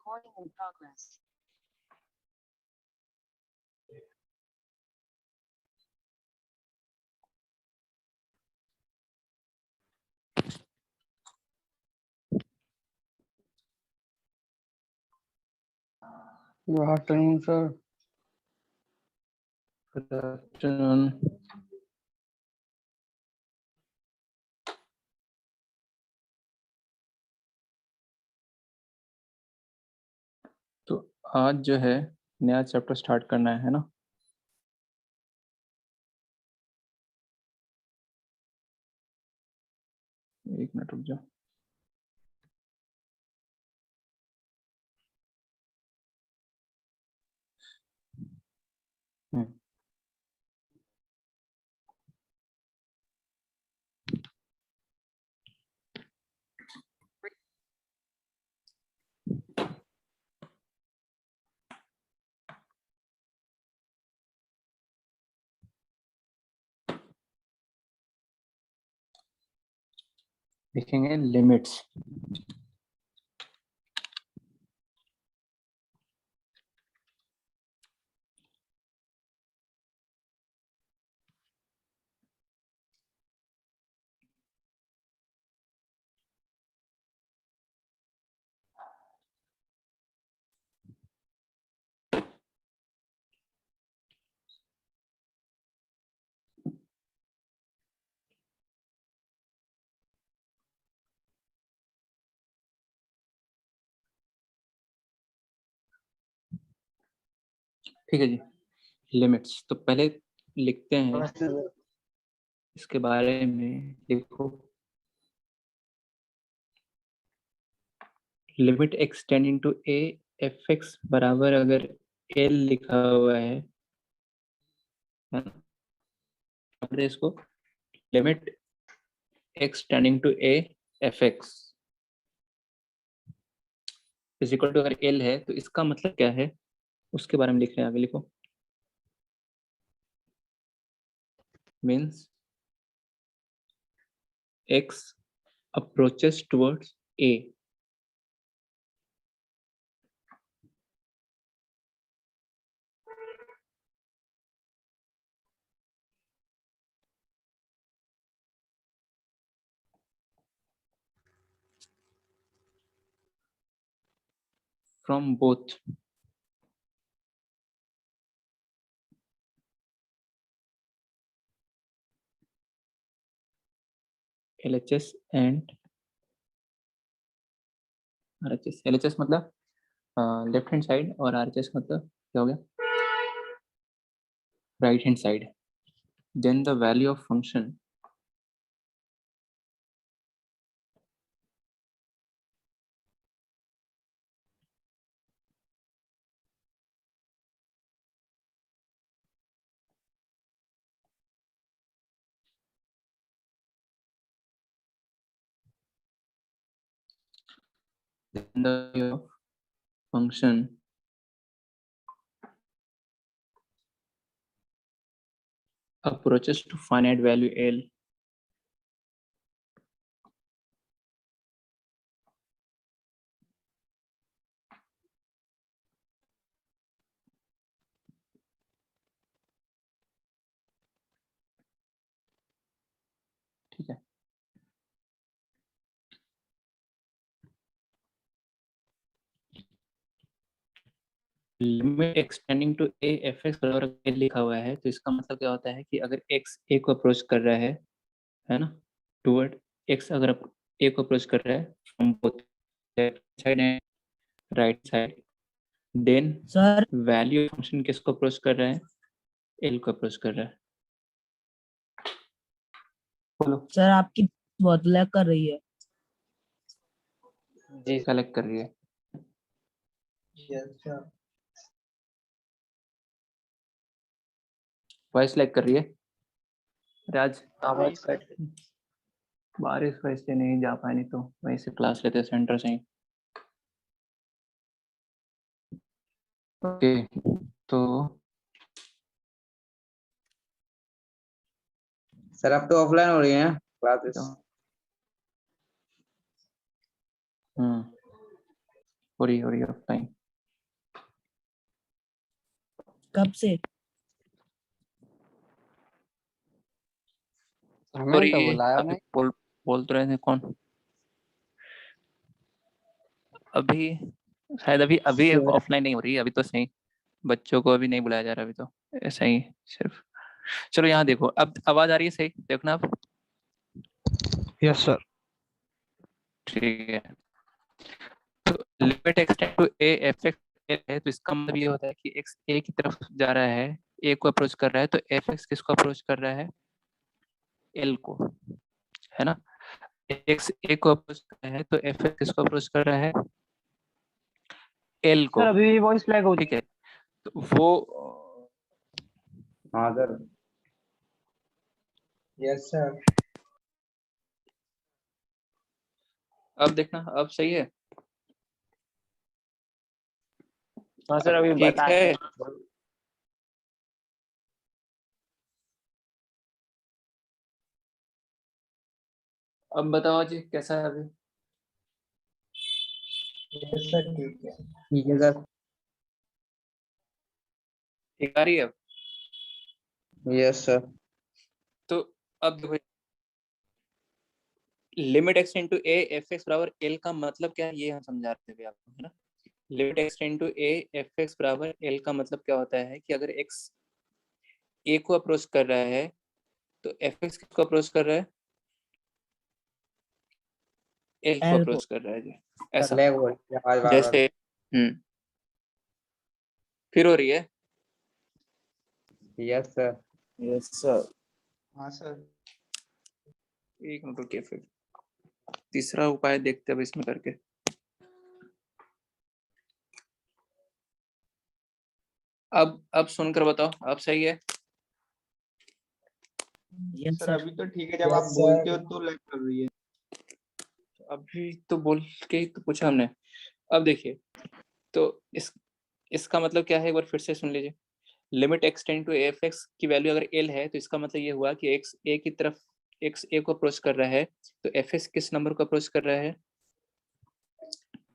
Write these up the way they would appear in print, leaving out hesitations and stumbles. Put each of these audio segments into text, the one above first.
Recording in progress. Good afternoon, sir. Good afternoon. तो आज जो है नया चैप्टर स्टार्ट करना है ना। एक मिनट रुक जाओ। देखेंगे लिमिट्स। ठीक है जी, लिमिट्स। तो पहले लिखते हैं इसके बारे में। लिखो limit extending to A F X बराबर, अगर एल लिखा हुआ है ना, इसको limit extending to A F X is equal to, अगर एल है तो इसका मतलब क्या है उसके बारे में लिख रहे हैं। आगे लिखो, means x approaches towards a. From both LHS and RHS। LHS मतलब लेफ्ट हैंड साइड और RHS मतलब क्या हो गया, right hand side. Then the value of function then the value of function approaches to finite value L. ठीक है, limit extending to A F X बराबर L लिखा हुआ है, तो इसका मतलब क्या होता है कि अगर x a को अप्रोच कर रहा है ना, टुवर्ड x, अगर a को अप्रोच कर रहा है from both left side and right side, then sir value function किसको अप्रोच कर रहा है, एल को अप्रोच कर रहा है। बोलो सर आपकी बहुत लैग कर रही है। जी, कलेक्ट कर रही है। वॉइस लैग कर रही है। राज आवाज कट बारिश वजह से नहीं जा पाए, नहीं तो वहीं से क्लास लेते सेंटर से ही। ओके, तो सर अब तो ऑफलाइन हो रही है क्लासेस। हो रही ऑफलाइन। कब से? हमें तो बुलाया अभी नहीं। बोल तो रहे थे कौन? अभी शायद अभी ऑफलाइन नहीं हो रही, अभी तो सही बच्चों को अभी नहीं बुलाया जा रहा, अभी तो ऐसा ही सिर्फ। चलो यहाँ देखो, अब आवाज आ रही है सही, देखना आप। Yes sir. ठीक है, तो limit extend to A F X है, तो इसका मतलब ये होता है कि एक्स ए की तरफ जा रहा है, ए को अप्रोच कर रहा है, तो एफ एक्स किसको अप्रोच कर रहा है? एल को, है ना। एक्स ए को अप्रोच कर रहा है तो एफ एक्स किसको अप्रोच कर रहा है? एल को। सर अभी भी वॉइस फ्लैग हो ठीक है, तो वो हाँ सर। Yes sir. अब देखना, अब सही है। हाँ सर अभी ठीक है, अब बताओ जी कैसा है अभी? यस सर ठीक है सर। ठीक आ रही है अब? Yes sir. तो अब देखो, limit extend to A F X बराबर एल का मतलब क्या है, ये हम समझा रहे थे आपको, है ना। Limit extend to A F X बराबर एल का मतलब क्या होता है कि अगर एक्स ए को अप्रोच कर रहा है तो एफ एक्स किसको अप्रोच कर रहा है? एल को एल को। अप्रोच कर रहा है जी, ऐसा। लैग हो रही है आवाज बार बार। जैसे फिर हो रही है। Yes sir. Yes sir. हाँ सर। एक मिनट रुकिए, फिर तीसरा उपाय देखते हैं अब इसमें करके। अब सुनकर बताओ, अब सही है? Yes sir sir. अभी तो ठीक है, जब आप बोलते हो तो लैग कर रही है। अभी तो बोल के ही तो पूछा हमने। अब देखिए, तो इसका मतलब क्या है, एक बार फिर से सुन लीजिए। Limit extend to F X की वैल्यू अगर एल है तो इसका मतलब ये हुआ कि एक्स ए की तरफ, एक्स ए को अप्रोच कर रहा है, तो एफ एक्स किस नंबर को अप्रोच कर रहा है?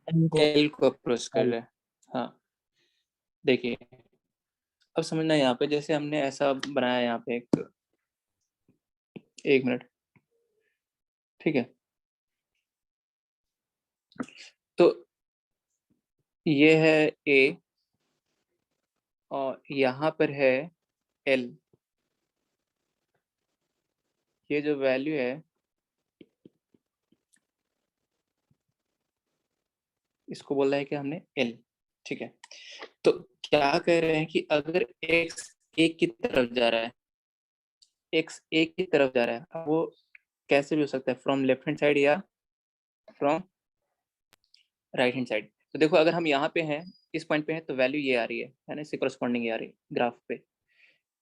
एल को। एल को अप्रोच कर रहा है। हाँ, देखिए अब समझना, यहाँ पे जैसे हमने ऐसा बनाया यहाँ पे एक मिनट, ठीक है। तो ये है ए और यहाँ पर है एल, ये जो वैल्यू है इसको बोल रहा है कि हमने एल, ठीक है। तो क्या कह रहे हैं कि अगर एक्स एक की तरफ जा रहा है, एक्स एक की तरफ जा रहा है, अब वो कैसे भी हो सकता है, फ्रॉम लेफ्ट हैंड साइड या फ्रॉम राइट हैंड साइड। तो देखो अगर हम यहाँ पे हैं, इस पॉइंट पे हैं, तो वैल्यू ये आ रही है ना, इससे करस्पॉन्डिंग ये आ रही है ग्राफ पे।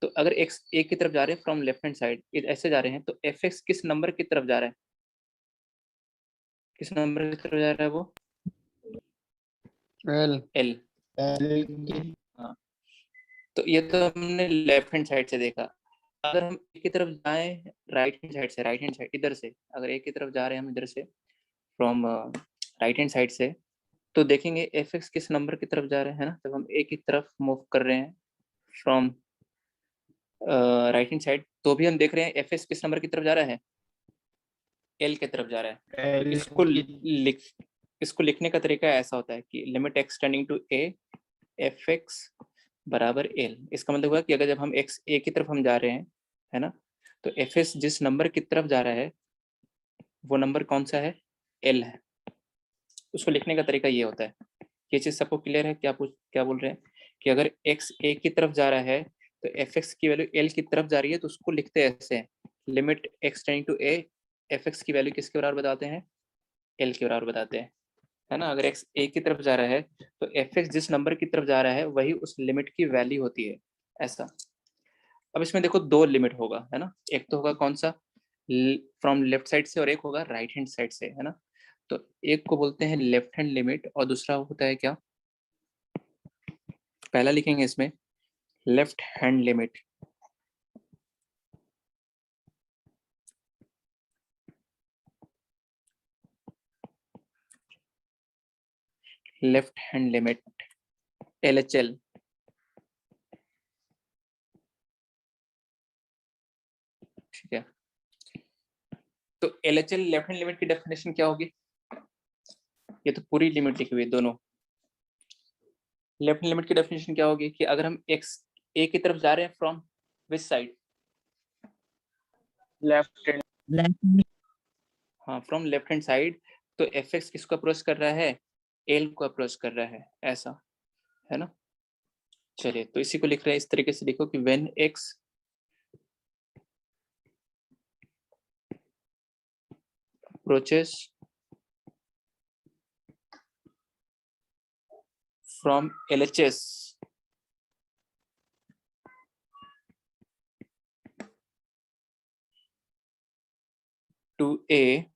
तो अगर एक्स एक की तरफ जा रहे हैं फ्रॉम लेफ्ट हैंड साइड, ऐसे जा रहे हैं, तो एफ एक्स किस नंबर की तरफ जा रहा है? किस नंबर की तरफ जा रहा है वो? एल। एल। हाँ, तो ये तो हमने लेफ्ट हैंड साइड से देखा। अगर हम एक की तरफ जाएं राइट हैंड साइड से, राइट हैंड साइड इधर से, अगर एक की तरफ जा रहे हैं हम इधर से फ्रॉम राइट हैंड साइड से, तो देखेंगे एफ एक्स किस नंबर की तरफ जा रहे हैं ना, जब हम एक की तरफ मूव कर रहे हैं फ्रॉम राइट हैंड साइड, तो भी हम देख रहे हैं एफ एक्स किस नंबर की तरफ जा रहा है? एल की तरफ जा रहा है। तो इसको लिखने का तरीका ऐसा होता है कि limit extending to A F X बराबर एल। इसका मतलब हुआ कि अगर जब हम एक्स ए की तरफ हम जा रहे हैं, है ना, तो एफ एस जिस नंबर की तरफ जा रहा है वो नंबर कौन सा है? एल है। उसको लिखने का तरीका ये होता है। ये चीज सबको क्लियर है? क्या बोल रहे हैं कि अगर एक्स ए की तरफ जा रहा है तो एफ एक्स की वैल्यू एल की तरफ जा रही है, तो उसको लिखते ऐसे हैं, limit extending to A F X की वैल्यू किसके बराबर बताते हैं? एल के बराबर बताते हैं, है ना। अगर एक्स ए की तरफ जा रहा है तो एफ एक्स जिस नंबर की तरफ जा रहा है वही उस लिमिट की वैल्यू होती है, ऐसा। अब इसमें देखो दो लिमिट होगा, है ना। एक तो होगा कौन सा, फ्रॉम लेफ्ट साइड से, और एक होगा राइट हैंड साइड से, है ना। तो एक को बोलते हैं लेफ्ट हैंड लिमिट और दूसरा होता है क्या, पहला लिखेंगे इसमें left hand limit. Left hand limit LHL, ठीक है। तो LHL लेफ्ट हैंड लिमिट की डेफिनेशन क्या होगी? ये तो पूरी लिमिट लिखी हुई है दोनों। लेफ्ट हैंड लिमिट की डेफिनेशन क्या होगी कि अगर हम x a की तरफ जा रहे हैं from which side? Left hand. Left हाँ, फ्रॉम लेफ्ट हैंड साइड। तो fx किसको अप्रोच कर रहा है? l को अप्रोच कर रहा है, ऐसा है ना। चलिए, तो इसी को लिख रहे हैं, इस तरीके से लिखो कि when x approaches from LHS to A,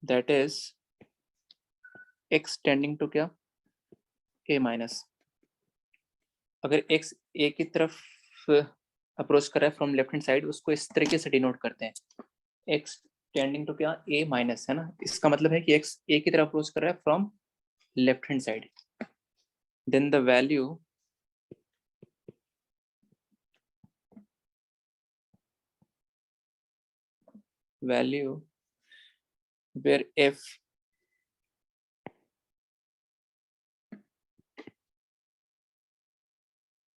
that is x tending to क्या? A minus. अगर x a की तरफ अप्रोच कर रहा है फ्रॉम लेफ्ट हैंड साइड, उसको इस तरीके से डिनोट करते हैं, x टेंडिंग टू क्या? a माइनस, है ना। इसका मतलब है कि x a की तरफ अप्रोच कर रहा है from left hand side, then the value where f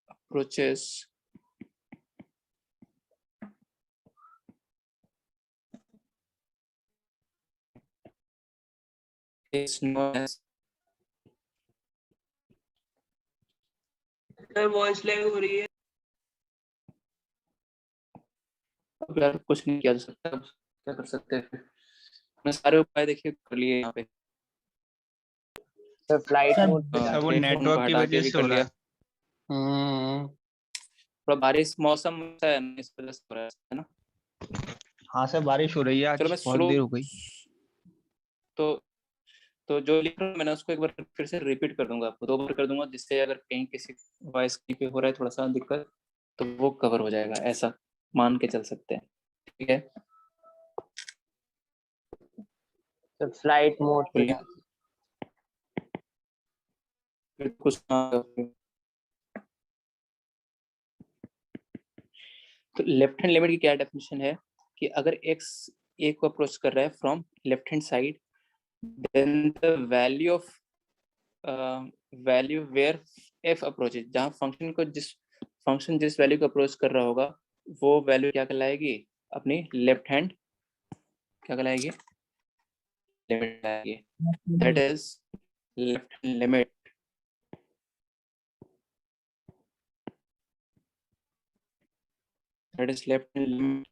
approaches is known as voice lag हो रही है। अब यार कुछ नहीं किया जा सकता, अब क्या कर सकते हैं फिर? मैं सारे उपाय देखिए कर लिए यहाँ पे। सर फ्लाइट सर, मोड पे हाँ, वो हेडफोन को नेटवर्क की हटा के वजह भी से कर हो रहा लिया। है। थोड़ा बारिश मौसम ऐसा है ना, इस वजह से हो रहा है ना। हाँ सर, बारिश हो रही है आज, चलो मैं बहुत स्लो, देर हो गई। तो जो लिख रहा हूँ मैंने उसको एक बार फिर से रिपीट कर दूंगा, आपको 2 बार कर दूंगा, जिससे अगर कहीं किसी वॉइस पे हो रहा है थोड़ा सा दिक्कत, तो वो कवर हो जाएगा, ऐसा मान के चल सकते हैं, ठीक है। सर फ्लाइट मोड पे बोलिए। फिर कुछ तो लेफ्ट हैंड लिमिट की क्या डेफिनेशन है कि अगर x a को अप्रोच कर रहा है from left hand side, then the value of value where f approaches, जहाँ फंक्शन जिस वैल्यू को अप्रोच कर रहा होगा, वो वैल्यू क्या कहलाएगी? अपनी लेफ्ट हैंड क्या कहलाएगी? लिमिट कहलाएगी। That is left hand limit that is left hand limit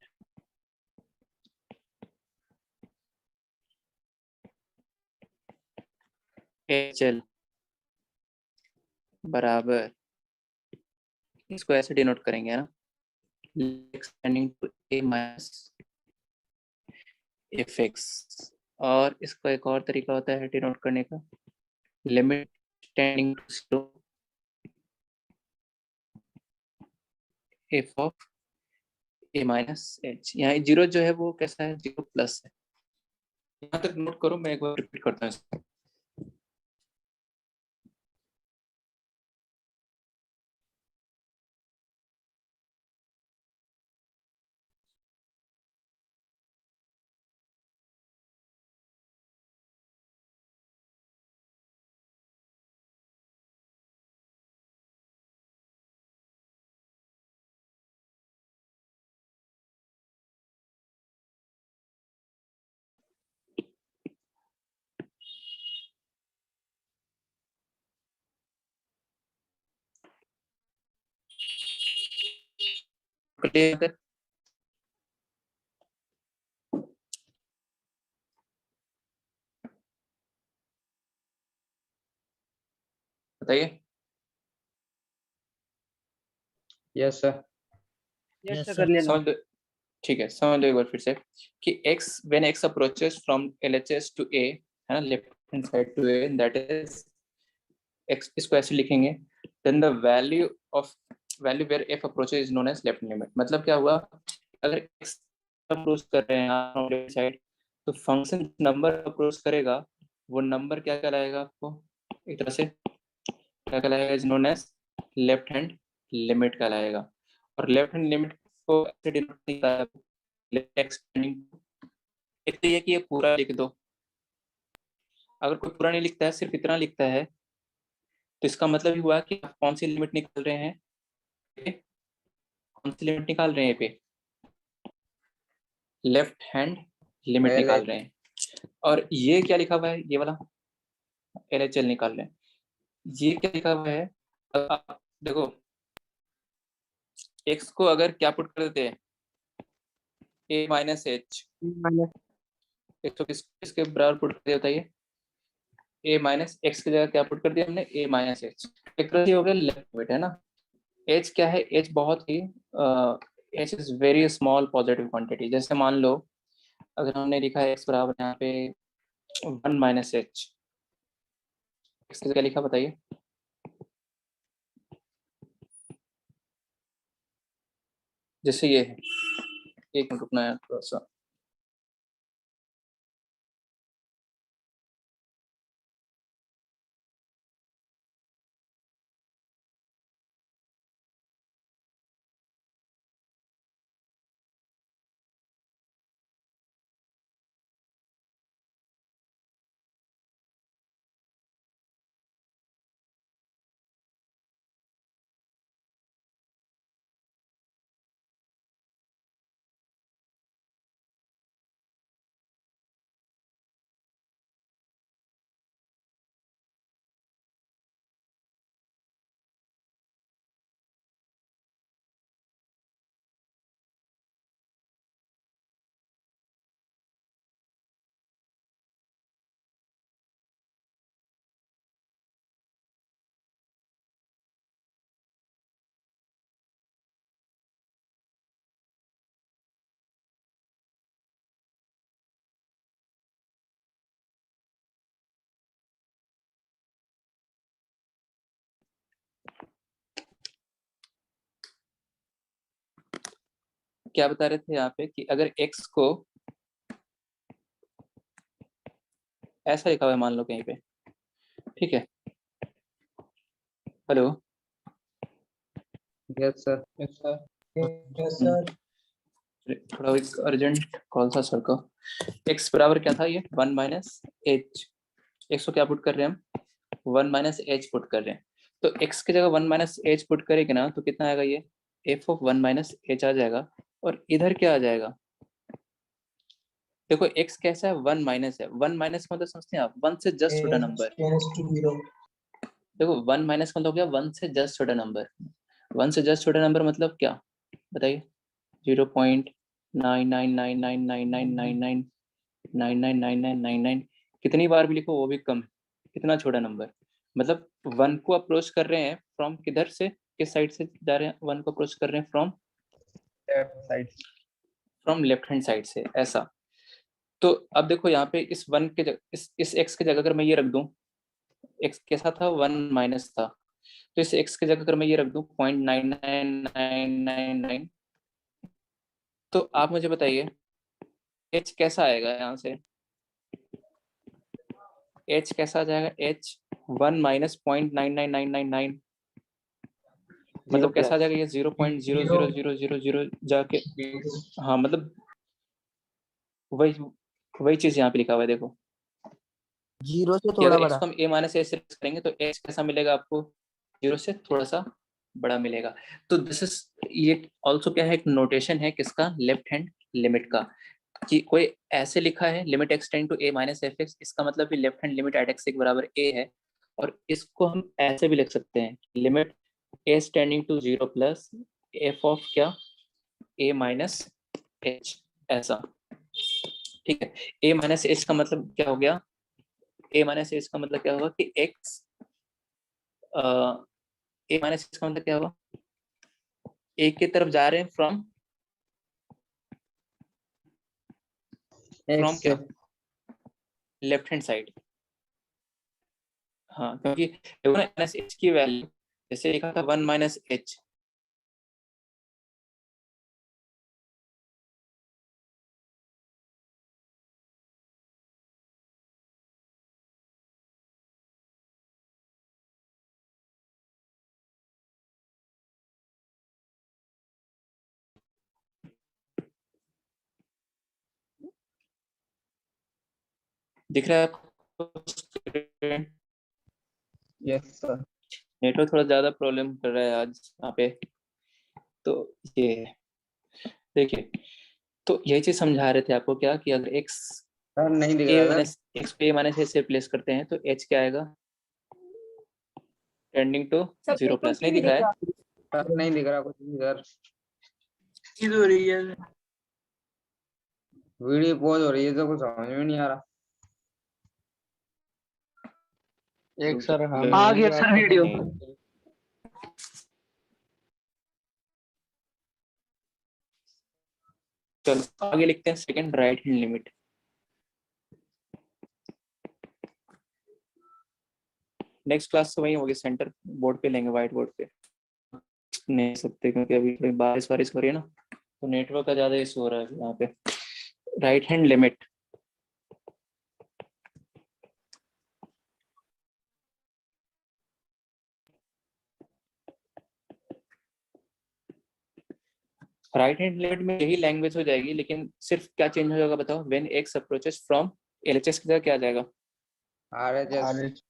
HL बराबर, इसको ऐसे डिनोट करेंगे, है ना, X tending to a minus fx। और इसका एक और तरीका होता है डिनोट करने का, limit tending to 0 f of a minus h। यहाँ 0 जो है वो कैसा है? 0 प्लस है। यहाँ तक नोट करो, मैं एक बार रिपीट करता हूँ इसको। क्लियर? बताइए। Yes sir. Yes, sir sir. कर लेना। समझ लो, ठीक है, समझ लो एक बार फिर से कि x when x approaches from LHS to A, है ना, left hand side to A, that is x, इसको ऐसे लिखेंगे, then the value where f approaches is known as left hand limit। मतलब क्या हुआ? अगर x अप्रोच कर रहे हैं फ्रॉम लेफ्ट साइड, तो फंक्शन नंबर अप्रोच करेगा वो नंबर क्या कहलाएगा, आपको एक तरह से क्या कहलाएगा, is known as left hand limit कहलाएगा। और लेफ्ट हैंड लिमिट को ऐसे डिनोट करता है एक्सटेंडिंग। एक तो ये कि ये पूरा लिख दो, अगर कोई पूरा नहीं लिखता है सिर्फ इतना लिखता है तो इसका मतलब ही हुआ कि आप कौन सी लिमिट निकाल रहे हैं, कौन सी लिमिट निकाल रहे हैं पे, लेफ्ट हैंड लिमिट LH निकाल रहे हैं। और ये क्या लिखा हुआ है, ये वाला LHL निकाल रहे हैं। ये क्या लिखा हुआ है, अब आप देखो x को अगर क्या पुट कर देते हैं, a माइनस एच, एक तो किसके बराबर पुट कर दिया बताइए, a माइनस एक्स की जगह क्या पुट कर दिया हमने, a माइनस एच। एक तरह से हो गया लेफ्ट वेट, है ना। h क्या है, h बहुत ही h is very small positive quantity. जैसे मान लो अगर हमने लिखा है x बराबर यहाँ पे 1 माइनस एच, x की जगह लिखा बताइए, जैसे ये है, एक मिनट रुकना है थोड़ा सा। क्या बता रहे थे यहाँ पे कि अगर x को ऐसा लिखा हुआ है मान लो कहीं पे, ठीक है, hello, yes sir. Yes sir. थोड़ा एक अर्जेंट कॉल था सर का। x बराबर क्या था, ये 1 माइनस एच, एक्स को क्या पुट कर रहे हैं हम, 1 माइनस एच पुट कर रहे हैं। तो x की जगह 1 माइनस एच पुट करेंगे ना तो कितना आएगा, ये f ऑफ 1 माइनस एच आ जाएगा। और इधर क्या आ जाएगा, देखो x कैसा है, 1 माइनस है, 1 माइनस मतलब समझते हैं आप, 1 से जस्ट छोटा नंबर। देखो 1 माइनस मतलब क्या, 1 से जस्ट छोटा नंबर। 1 से जस्ट छोटा नंबर मतलब क्या बताइए, 0.999999999999 कितनी बार भी लिखो वो भी कम है, कितना छोटा नंबर। मतलब 1 को अप्रोच कर रहे हैं फ्रॉम किधर से, किस साइड से जा रहे हैं, 1 को अप्रोच कर रहे हैं from left side. From left hand side से, ऐसा। तो अब देखो यहाँ पे इस 1 के जगह, इस x की जगह अगर मैं ये रख दूं, x कैसा था, 1 माइनस था, तो इस x की जगह अगर मैं ये रख दूं 0.99999, तो आप मुझे बताइए h कैसा आएगा यहाँ से, h कैसा आ जाएगा, h 1 माइनस 0.99999, मतलब कैसा आ जाएगा, ये 0.00000 जाके, हाँ मतलब वही वही चीज यहाँ पे लिखा हुआ है देखो, जीरो से कि थोड़ा अगर x बड़ा। को हम a माइनस एच से करेंगे तो h कैसा मिलेगा आपको, 0 से थोड़ा सा बड़ा मिलेगा। तो दिस इज, ये ऑल्सो क्या है, एक नोटेशन है किसका, लेफ्ट हैंड लिमिट का, कि कोई ऐसे लिखा है limit X tend to a minus F X, इसका मतलब भी left hand limit at X के बराबर a है। और इसको हम ऐसे भी लिख सकते हैं, limit a tending to 0 plus f of क्या, a माइनस h, ऐसा, ठीक है। a माइनस एच का मतलब क्या हो गया, a माइनस एच का मतलब क्या होगा कि x, a माइनस एच का मतलब क्या होगा, a की तरफ जा रहे हैं फ्रॉम एक्स से क्या, लेफ्ट हैंड साइड। हाँ क्योंकि देखो ना माइनस एच की वैल्यू जैसे लिखा था 1 माइनस एच, दिख रहा है आपको screen? Yes sir. नेटवर्क थोड़ा ज्यादा प्रॉब्लम कर रहा है आज यहाँ पे, तो ये है। देखिए, तो यही चीज समझा रहे थे आपको क्या कि अगर x सर नहीं दिख a रहा माइनस x को a माइनस a से रिप्लेस करते हैं तो h क्या आएगा, टेंडिंग टू जीरो प्लस। नहीं दिख रहा है? सर, नहीं दिख रहा कुछ भी सर। चीज हो रही है। वीडियो पॉज हो रही है तो कुछ समझ में नहीं आ रहा। एक सर आ गया सर वीडियो। चलो आगे लिखते हैं second, right hand limit. Next class तो वही होगी, सेंटर बोर्ड पे लेंगे, व्हाइट बोर्ड पे नहीं सकते क्योंकि अभी थोड़ी बारिश वारिश हो रही है ना, तो नेटवर्क का ज्यादा इशू हो रहा है यहाँ पे। Right hand limit, right hand limit में यही लैंग्वेज हो जाएगी, लेकिन सिर्फ क्या चेंज हो जाएगा बताओ, when x approaches from LHS की जगह क्या आ जाएगा, RHS।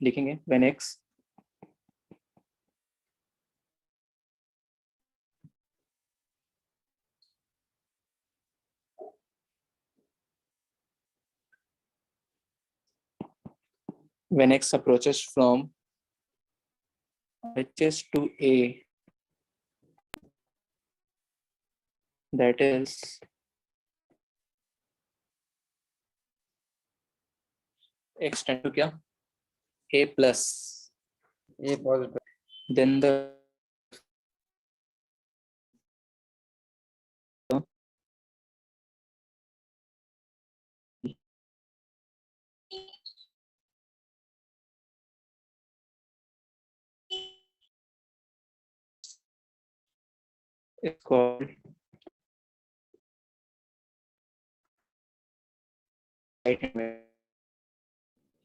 लिखेंगे when x when x approaches from HS to A, that is x tend to क्या, A plus, ये positive. then the is called right hand limiters.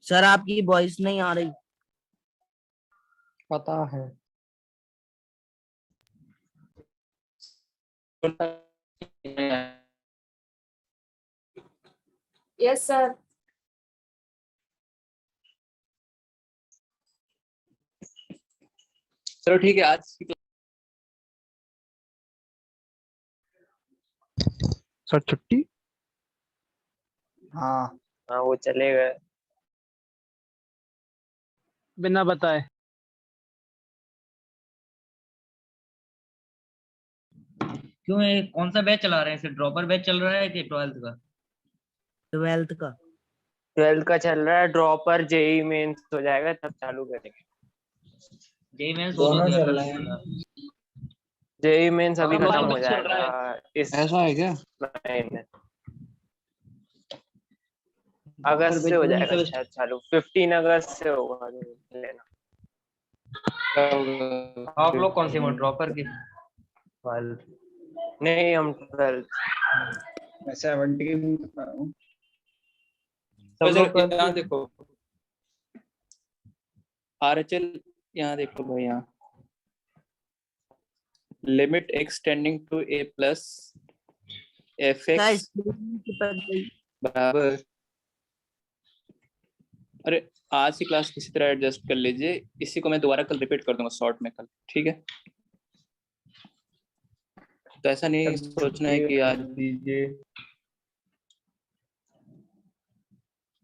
Sir आपकी voice नहीं आ रही। पता है। Yes sir. चलो ठीक है, आज की सर छुट्टी। हाँ हाँ वो चले गए। बिना बताए। क्यों, ये कौन सा बैच चला रहे हैं? सिर्फ ड्रॉपर बैच चल रहा है कि 12th का? 12th का। 12th का चल रहा है, ड्रॉपर जेई मेंस हो जाएगा तब चालू करेंगे। जेई मेंस दोनों चल रहे हैं। जेई मेंस अभी हमारा खत्म हो बैच चल रहा जाएगा इस ऐसा है क्या? महीने, अगस्त से हो जाएगा शायद चालू, 15 अगस्त से होगा लेना। आप लोग कौन से हो, ड्रॉपर की? नहीं हम 12th। मैं 17 का हूँ। सब लोग तो यहाँ देखो RHL, यहाँ देखो भाई, यहाँ limit x tending to A plus fx बराबर, अरे आज की क्लास किसी तरह एडजस्ट कर लीजिए, इसी को मैं दोबारा कल रिपीट कर दूंगा शॉर्ट में कल, ठीक है? तो ऐसा नहीं सोचना है कि आज दीजिए।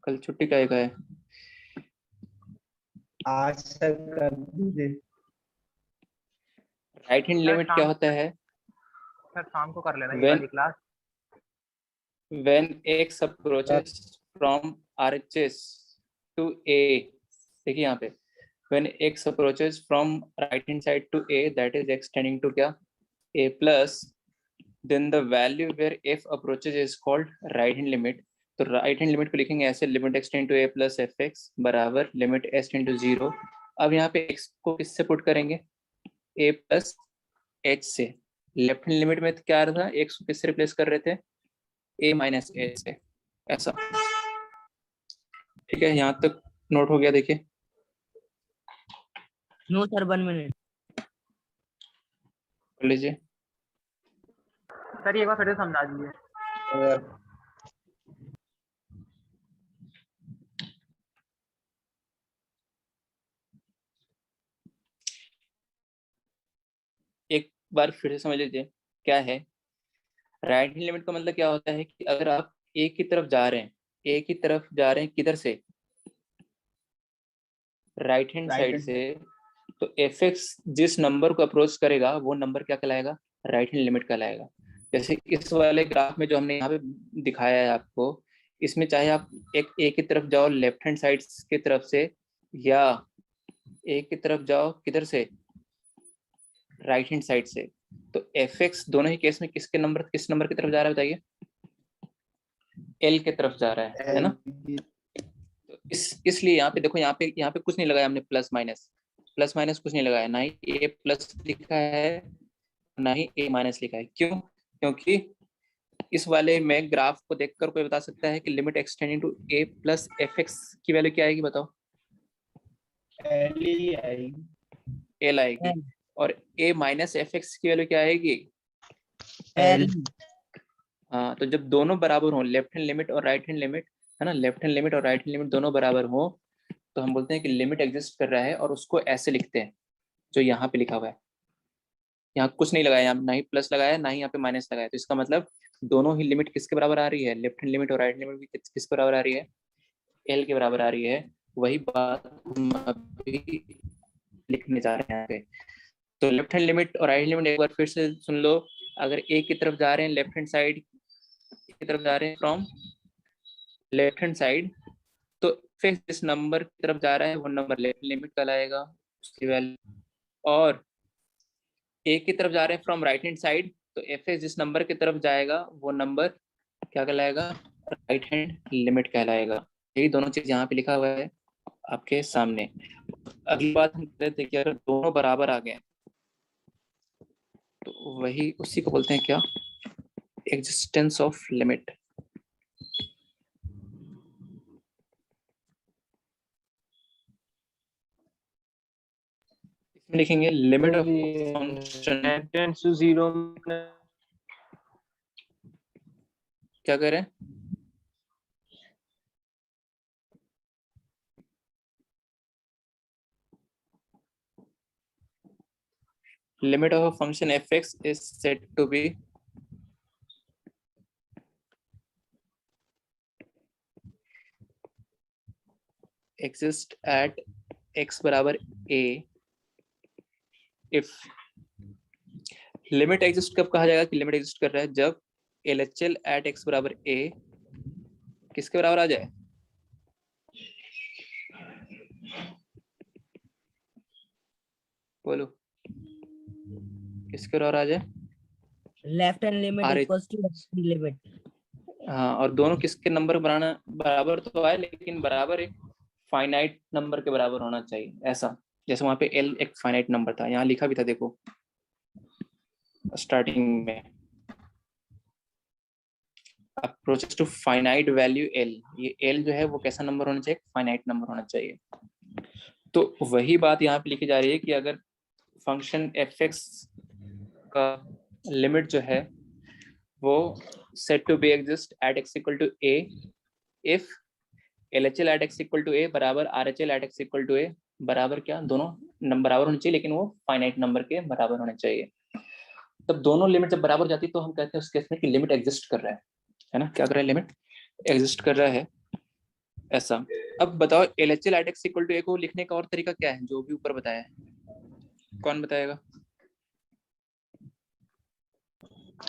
कल छुट्टी का है। आज तक कर दीजिए। राइट हैंड लिमिट क्या होता है, सर शाम को कर लेना ये When- वाली class. when x approaches from RHS to A, देखिए यहाँ पे when x approaches from right hand side to A, that is x tending to क्या, A plus, then the value where f approaches is called right hand limit। तो right hand limit को लिखेंगे ऐसे, limit x tend to a plus F X बराबर limit s tend to 0। अब यहाँ पे x को किससे पुट करेंगे, a प्लस h से। लेफ्ट हैंड लिमिट में क्या आ रहा था, x को किससे रिप्लेस कर रहे थे, a माइनस a से, ऐसा। ठीक है, यहाँ तक नोट हो गया? देखिए नो सर 1 मिनट। कर लीजिए। सर ये बात फिर से समझा दीजिए। बार फिर से समझ लीजिए क्या है। राइट हैंड लिमिट का मतलब क्या होता है कि अगर आप ए की तरफ जा रहे हैं, ए की तरफ जा रहे हैं किधर से, राइट हैंड साइड से, तो एफ एक्स जिस नंबर को अप्रोच करेगा वो नंबर क्या कहलाएगा, राइट हैंड लिमिट कहलाएगा। जैसे इस वाले ग्राफ में जो हमने यहाँ पे दिखाया है आपको, इसमें चाहे आप एक ए की तरफ जाओ लेफ्ट हैंड साइड की तरफ से, या ए की तरफ जाओ किधर से, राइट हैंड साइड से, तो एफ एक्स दोनों ही केस में किस नंबर की तरफ जा रहा है बताइए, एल की तरफ जा रहा है ना। तो इसलिए यहाँ पे देखो, यहाँ पे कुछ नहीं लगाया हमने, प्लस माइनस कुछ नहीं लगाया, ना ही ए प्लस लिखा है ना ही ए माइनस लिखा है। क्यों? क्योंकि इस वाले में ग्राफ को देखकर कोई बता सकता है कि limit extending to A plus F X की वैल्यू क्या आएगी, बताओ। एल आएगी। L. और ए माइनस एफ एक्स की वैल्यू क्या आएगी, L. हाँ। तो जब दोनों बराबर हो, लेफ्ट हैंड लिमिट और राइट हैंड लिमिट, है ना, लेफ्ट हैंड लिमिट और राइट हैंड लिमिट दोनों बराबर हो, तो हम बोलते हैं कि लिमिट एग्जिस्ट कर रहा है, और उसको ऐसे लिखते हैं जो यहाँ पे लिखा हुआ है। यहाँ कुछ नहीं लगाया, ना ही प्लस लगाया ना ही यहाँ पे माइनस लगाया, तो इसका मतलब दोनों ही लिमिट किसके बराबर आ रही है, लेफ्ट हैंड लिमिट और राइट लिमिट भी किसके बराबर आ रही है, एल के बराबर आ रही है। वही बात हम अभी लिखने जा रहे हैं यहाँ पे। तो लेफ्ट हैंड लिमिट और राइट लिमिट एक बार फिर से सुन लो। अगर ए की तरफ जा रहे हैं, लेफ्ट हैंड साइड की तरफ जा रहे हैं फ्रॉम लेफ्ट हैंड साइड, तो फिर जिस नंबर की तरफ जा रहा है वो नंबर लेफ्ट लिमिट कहलाएगा, उसकी वैल्यू। और ए की तरफ जा रहे हैं फ्रॉम राइट हैंड साइड, तो एफ एक्स जिस नंबर की तरफ जाएगा वो नंबर क्या कहलाएगा, राइट हैंड लिमिट कहलाएगा। यही दोनों चीज यहाँ पे लिखा हुआ है आपके सामने। अगली बात हम कह रहे थे कि अगर दोनों बराबर आ गए तो वही उसी को बोलते हैं क्या, एग्जिस्टेंस ऑफ लिमिट। इसमें लिखेंगे limit of function, tends to zero. क्या कह रहे हैं, limit of a function fx is said to be exist at x बराबर a if लिमिट एग्जिस्ट कब कहा जाएगा कि लिमिट एग्जिस्ट कर रहा है, जब LHL at x बराबर a किसके बराबर आ जाए, बोलो किसके बराबर आ जाए, Left hand limit RH। equals to left hand limit. हाँ, और दोनों किसके नंबर बनाना बराबर तो आए, लेकिन बराबर एक फाइनाइट नंबर के बराबर होना चाहिए। ऐसा जैसे वहां पे L एक फाइनाइट नंबर था, यहाँ लिखा भी था देखो स्टार्टिंग में, approaches to finite value L। ये L जो है वो कैसा नंबर होना चाहिए, फाइनाइट नंबर होना चाहिए। तो वही बात यहाँ पे लिखी जा रही है कि अगर फंक्शन fx का लिमिट जो है वो said to be exist at x equal to a if LHL at x equal to a बराबर RHL at x equal to a बराबर क्या, दोनों नंबर बराबर होने चाहिए, लेकिन वो फाइनाइट नंबर के बराबर होने चाहिए। तब दोनों लिमिट जब बराबर जाती है तो हम कहते हैं उस केस में कि लिमिट एग्जिस्ट कर रहा है ना, क्या कर रहा है, लिमिट एग्जिस्ट कर रहा है। ऐसा। अब बताओ LHL at x equal to a को लिखने का और तरीका क्या है, जो भी ऊपर बताया है, कौन बताएगा।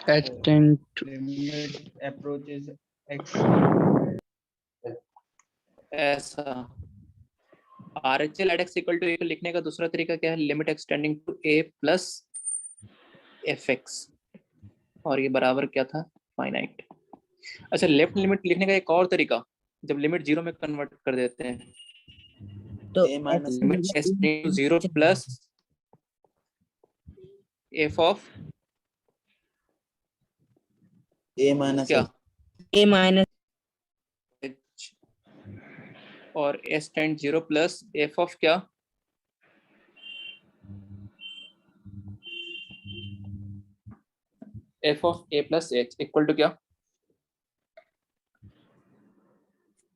Limit approaches x. ऐसा। RHL at x equal to a को लिखने का दूसरा तरीका क्या है, limit extending to a plus fx, और ये बराबर क्या था, फाइनाइट। अच्छा, लेफ्ट लिमिट लिखने का एक और तरीका, जब लिमिट जीरो में कन्वर्ट कर देते हैं, तो limit extending to zero plus f of a minus क्या, a minus h, और s tend zero plus f of क्या, f of a plus h equal to क्या,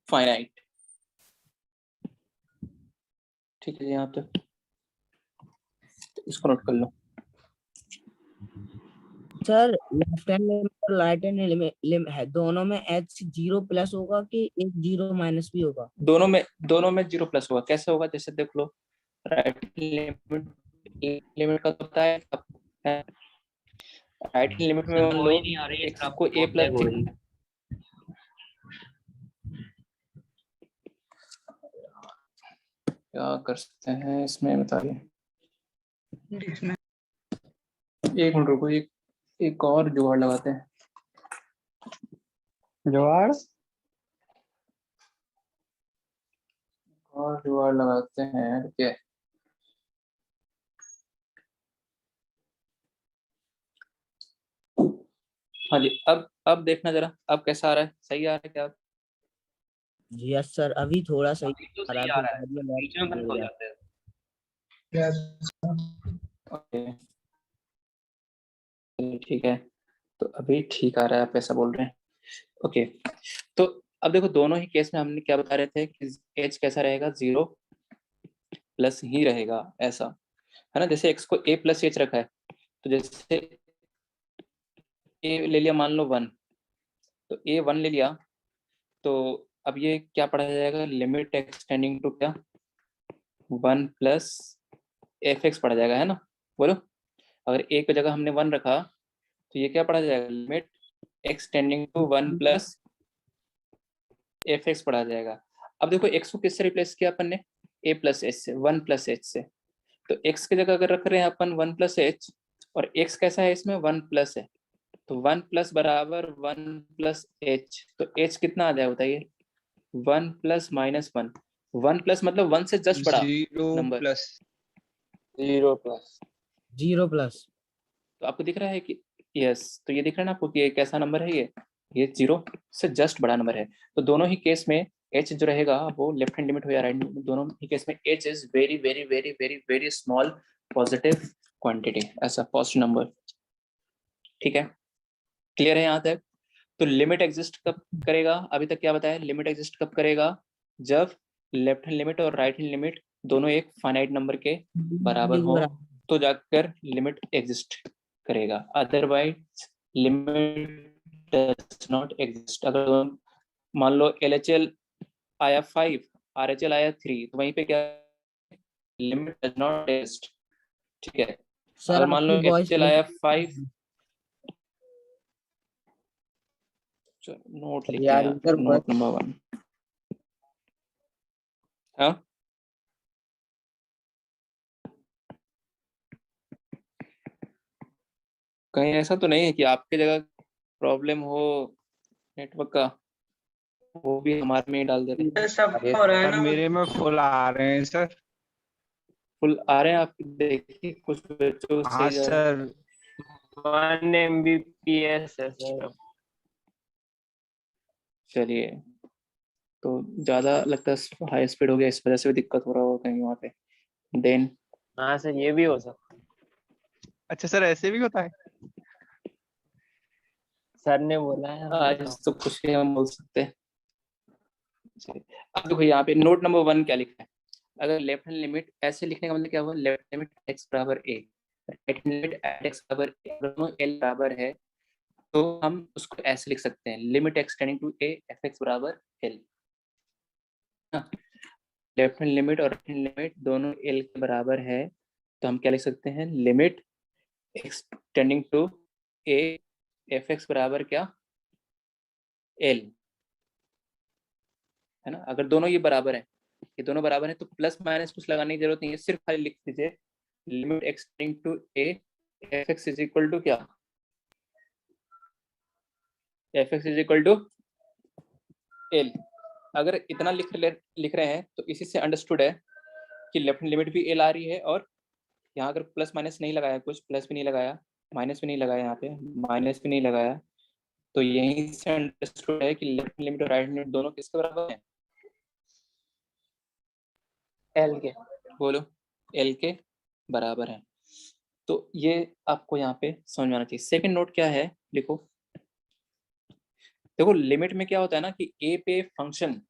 फाइनाइट। ठीक है जी, यहाँ तक इसको नोट कर लो। सर लेफ्ट हैंड लिमिट और राइट हैंड लिमिट है, दोनों में h 0+ होगा कि एक 0- भी होगा? दोनों में 0+ होगा। कैसे होगा, जैसे देख लो, राइट लिमिट लिमिट का तो पता है, राइट लिमिट में सर मान वो लो ही नहीं आ रही है x सर, को आपकी a बहुत प्लस लैग हो रही है। क्या कर सकते हैं इसमें बताइए। एक मिनट रुको, एक और जुगाड़ लगाते हैं। जुगाड़ और जुगाड़ लगाते हैं क्या। हाँ जी, अब देखना जरा, अब कैसा आ रहा है, सही आ रहा है क्या? यस सर, अभी थोड़ा सही अभी तो आ रहा सही है, आ फिर रहा है बाद में सर, बहुत बीच में बंद हो हो जाता जाते हैं। ओके, ठीक है, तो अभी ठीक आ रहा है, आप ऐसा बोल रहे हैं। ओके, तो अब देखो, दोनों ही केस में हमने क्या बता रहे थे कि एच कैसा रहेगा, 0+ ही रहेगा, ऐसा है ना। जैसे x को a+h रखा है, तो जैसे a ले लिया मान लो 1, तो a 1 ले लिया, तो अब ये क्या पढ़ा जाएगा, लिमिट एक्सटेंडिंग टू क्या, 1+fx पढ़ा जाएगा, है ना। बोलो, अगर a की जगह हमने 1 रखा, तो ये क्या पढ़ा जाएगा, लिमिट एक्सटेंडिंग टू 1+fx पढ़ा जाएगा। अब देखो x को किससे रिप्लेस किया अपन ने, a+h से, 1+h से। तो x की जगह अगर रख रहे हैं अपन 1+h, और x कैसा है इसमें 1+ है, तो 1+ बराबर 1+h, तो h कितना आ जाए बताइए, 1+-1, 1+ मतलब 1 से जस्ट बड़ा 0+। नंबर, 0+। 0+। तो आपको दिख रहा है कि यस, तो ये दिख रहा है ना आपको कि ये कैसा नंबर है, ये 0 से जस्ट बड़ा नंबर है। तो दोनों ही केस में h जो रहेगा वो लेफ्ट हैंड लिमिट हो या राइट लिमिट, दोनों ही केस में h is very very very very very small positive quantity, ऐसा पॉजिटिव नंबर। ठीक है, क्लियर है यहाँ तक। तो लिमिट एग्जिस्ट कब करेगा, अभी तक क्या बताया, लिमिट एग्जिस्ट कब करेगा, जब लेफ्ट हैंड लिमिट और राइट हैंड लिमिट दोनों एक फाइनाइट नंबर के बराबर हो, तो जाकर लिमिट एग्जिस्ट करेगा, otherwise limit does not exist. अगर मान लो LHL आया 5, RHL आया 3, तो वहीं पे क्या, लिमिट डज नॉट एग्जिस्ट। ठीक है, सर अगर मान लो आपकी वॉइस HL आया 5, नोट लिख यार लिया, इधर नोट नंबर 1। हाँ, कहीं ऐसा तो नहीं है कि आपके जगह प्रॉब्लम हो नेटवर्क का, वो भी हमारे में ही डाल दे रहे हैं। सब अरे हो रहा है सर, ना, मेरे में फुल आ रहे हैं सर। फुल आ रहे हैं आपके, देखिए कुछ बच्चों हाँ से जा, सर। 1 Mbps है सर। चलिए, तो ज्यादा लगता है हाई स्पीड हो गया, इस वजह से भी दिक्कत हो रहा होगा कहीं वहाँ पे। देन हाँ सर, ये भी हो सकता है, अच्छा सर, ऐसे भी होता है? सर ने बोला है। आज तो कुछ भी हम बोल सकते हैं। चलिए, अब देखो यहाँ पे नोट नंबर 1 क्या लिखा है, अगर लेफ्ट हैंड लिमिट ऐसे लिखने का मतलब क्या हुआ, लेफ्ट लिमिट x बराबर a, right hand limit x बराबर a, दोनों l बराबर है, तो हम उसको ऐसे लिख सकते हैं, limit extending to a fx बराबर l। लेफ्ट हैंड लिमिट और राइट हैंड लिमिट दोनों l के बराबर है, तो हम क्या लिख सकते हैं, limit extending to a fx बराबर क्या, l, है ना। अगर दोनों ये बराबर है, ये दोनों बराबर है, तो प्लस माइनस कुछ लगाने की जरूरत नहीं है, सिर्फ खाली लिख दीजिए limit extending to a fx is equal to क्या, fx is equal to l। अगर इतना लिख रहे हैं, तो इसी से अंडरस्टूड है कि लेफ्ट लिमिट भी l आ रही है, और यहाँ अगर प्लस माइनस नहीं लगाया, कुछ प्लस भी नहीं लगाया, माइनस भी नहीं लगाया, यहाँ पे माइनस भी नहीं लगाया, तो यहीं से अंडरस्टूड है कि लेफ्ट लिमिट और राइट लिमिट दोनों किसके बराबर हैं, L के। बोलो, l के बराबर है। तो ये आपको यहाँ पे समझ में आना चाहिए। सेकंड नोट क्या है, लिखो, देखो लिमिट में क्या होता है ना कि a पे फंक्शन,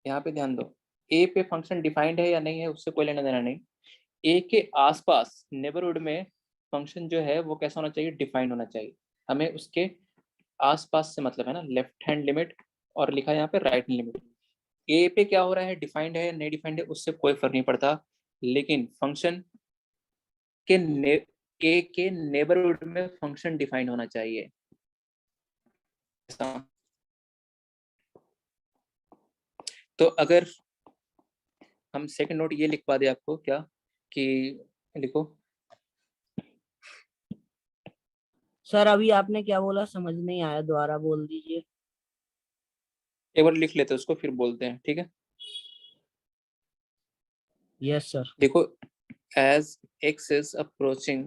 यहाँ पे ध्यान दो, a पे फंक्शन डिफाइंड है या नहीं है उससे कोई लेना देना नहीं, a के आसपास नेबरहुड में फंक्शन जो है वो कैसा होना चाहिए, डिफाइंड होना चाहिए। हमें उसके आसपास से मतलब है ना, लेफ्ट हैंड लिमिट और लिखा है यहाँ पे राइट हैंड लिमिट। ए पे क्या हो रहा है, डिफाइंड है नहीं डिफाइंड है उससे कोई फर्क नहीं पड़ता, लेकिन फंक्शन के ए के नेबरहुड में फंक्शन डिफाइंड होना चाहिए। तो अगर हम सेकंड नोट ये लिखवा दे आपको क्या कि लिखो, सर अभी आपने क्या बोला समझ नहीं आया, दोबारा बोल दीजिए। एक बार लिख लेते हैं उसको फिर बोलते हैं, ठीक है। Yes sir. देखो, as x is approaching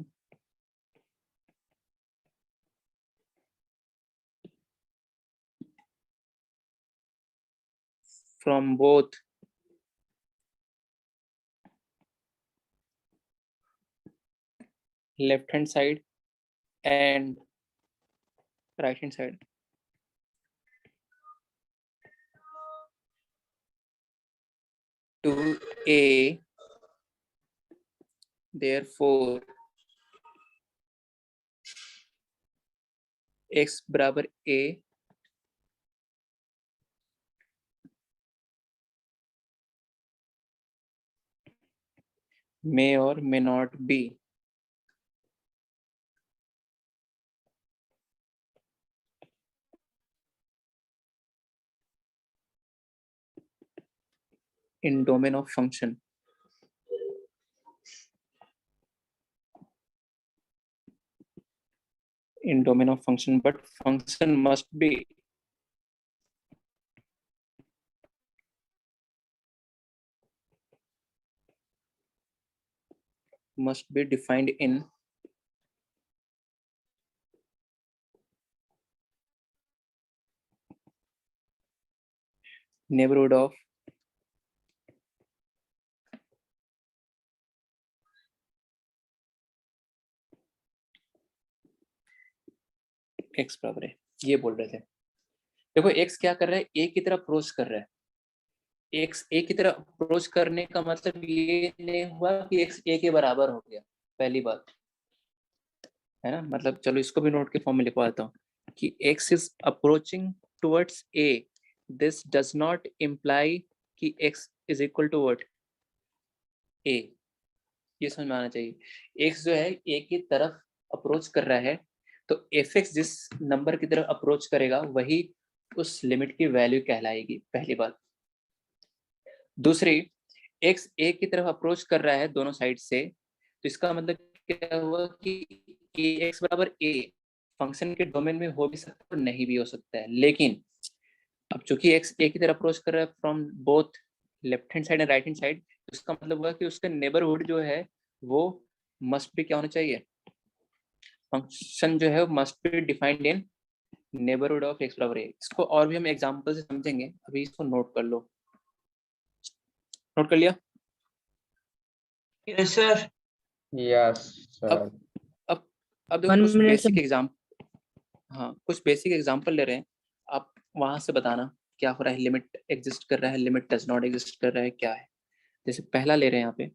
from both left hand side and right hand side, to A, therefore x बराबर A may or may not be in domain of function. In domain of function, but function must be defined in neighborhood of x बराबर है, ये बोल रहे थे। देखो x क्या कर रहा है, a की तरफ अप्रोच कर रहा है। x a की तरफ अप्रोच करने का मतलब ये नहीं हुआ कि x a के बराबर हो गया, पहली बात है ना। मतलब चलो इसको भी नोट के फॉर्म में लिखवा देता हूँ कि x is approaching towards a, this does not imply कि x is equal to what, a। ये समझ में आना चाहिए। x जो है a की तरफ अप्रोच कर रहा है, तो fx जिस नंबर की तरफ अप्रोच करेगा वही उस लिमिट की वैल्यू कहलाएगी, पहली बात। दूसरी, x a की तरफ अप्रोच कर रहा है दोनों साइड से, तो इसका मतलब क्या हुआ कि x बराबर a फंक्शन के डोमेन में हो भी सकता है और नहीं भी हो सकता है। लेकिन अब चूंकि x a की तरफ अप्रोच कर रहा है from both left hand side and right hand side, तो इसका मतलब हुआ कि उसका नेबरहुड जो है वो मस्ट भी क्या होना चाहिए, फंक्शन जो है must be defined in neighbourhood of x बराबर a। इसको और भी हम एग्जांपल से समझेंगे, अभी इसको नोट कर लो। नोट कर लिया? Yes sir. Yes sir. अब देखो कुछ बेसिक एग्जाम्पल, हाँ कुछ बेसिक एग्जांपल ले रहे हैं, आप वहां से बताना क्या हो रहा है, लिमिट एग्जिस्ट कर रहा है, लिमिट डज नॉट एग्जिस्ट कर रहा है, क्या है। जैसे पहला ले रहे हैं यहाँ पे,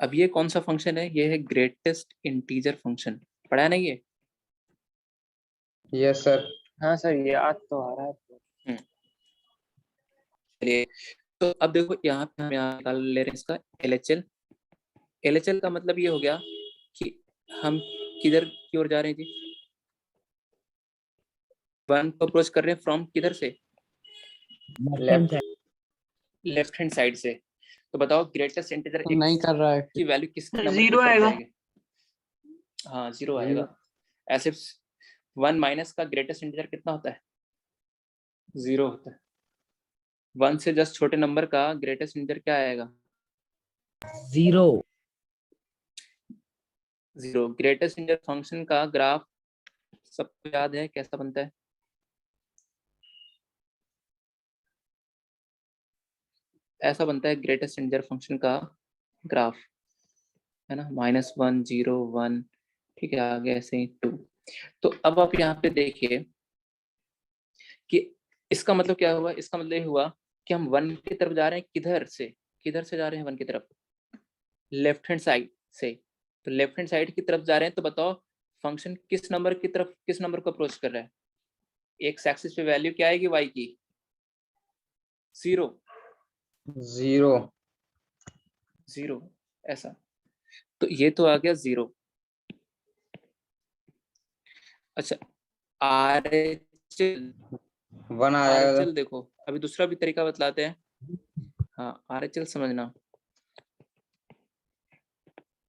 अब ये कौन सा फंक्शन है, ये है ग्रेटेस्ट इंटीजर फंक्शन, पढ़ा है ना ये? Yes sir. हाँ सर याद तो आ रहा है। चलिए, तो अब देखो यहाँ पे हम यहाँ निकाल ले रहे हैं इसका LHL। LHL का मतलब ये हो गया कि हम किधर की ओर जा रहे हैं जी, 1 को अप्रोच कर रहे हैं फ्रॉम किधर से, लेफ्ट हैंड साइड से। तो बताओ ग्रेटेस्ट इंटीजर नहीं कर रहा है की वैल्यू किस नंबर जीरो आएगा। हाँ 0 आएगा। ऐसे 1 माइनस का ग्रेटेस्ट इंटीजर कितना होता है, 0 होता है। 1 से जस्ट छोटे नंबर का ग्रेटेस्ट इंटीजर क्या आएगा, 0। ग्रेटेस्ट इंटीजर फंक्शन का ग्राफ सबको याद है कैसा बनता है, ऐसा बनता है ग्रेटेस्ट इंटीजर फंक्शन का ग्राफ, है ना, -1 0 1, ठीक है, आगे ऐसे ही 2। तो अब आप यहाँ पे देखिए कि इसका मतलब क्या हुआ, इसका मतलब ये हुआ कि हम 1 की तरफ जा रहे हैं, किधर से जा रहे हैं 1 की तरफ? लेफ्ट हैंड साइड से। तो लेफ्ट हैंड साइड की तरफ जा रहे हैं, तो बताओ फंक्शन किस नंबर की तरफ, किस नंबर को अप्रोच कर रहा है? एक्स एक्सिस पे वैल्यू क्या आएगी y की? 0 0 ऐसा। तो ये तो आ गया 0। अच्छा, RHL 1 आ जाएगा। RHL देखो, अभी दूसरा भी तरीका बतलाते हैं। हाँ, RHL समझना,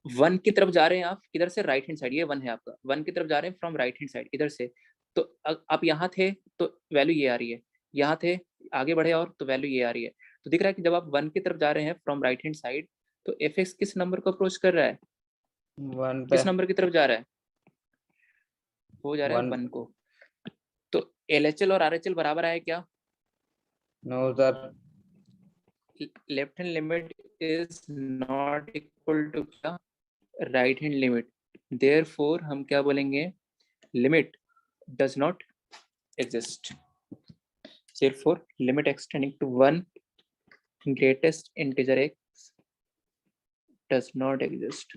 1 की तरफ जा रहे हैं आप, किधर से? Right hand side. ये 1 है आपका, 1 की तरफ जा रहे हैं फ्रॉम राइट हैंड साइड, इधर से। तो आप यहाँ थे तो वैल्यू ये आ रही है, यहाँ थे आगे बढ़े और तो वैल्यू ये आ रही है। तो दिख रहा है कि जब आप 1 की तरफ जा रहे हैं फ्रॉम राइट हैंड साइड, तो fx किस नंबर को अप्रोच कर रहा है? 1 पे किस नंबर की तरफ जा रहा है? वो जा रहा है 1 1 को। तो LHL और RHL बराबर आए क्या? No sir. Left hand limit is not equal to क्या? Right hand limit. देयरफॉर हम क्या बोलेंगे? Limit does not exist. Therefore, limit extending to 1 greatest integer x does not exist.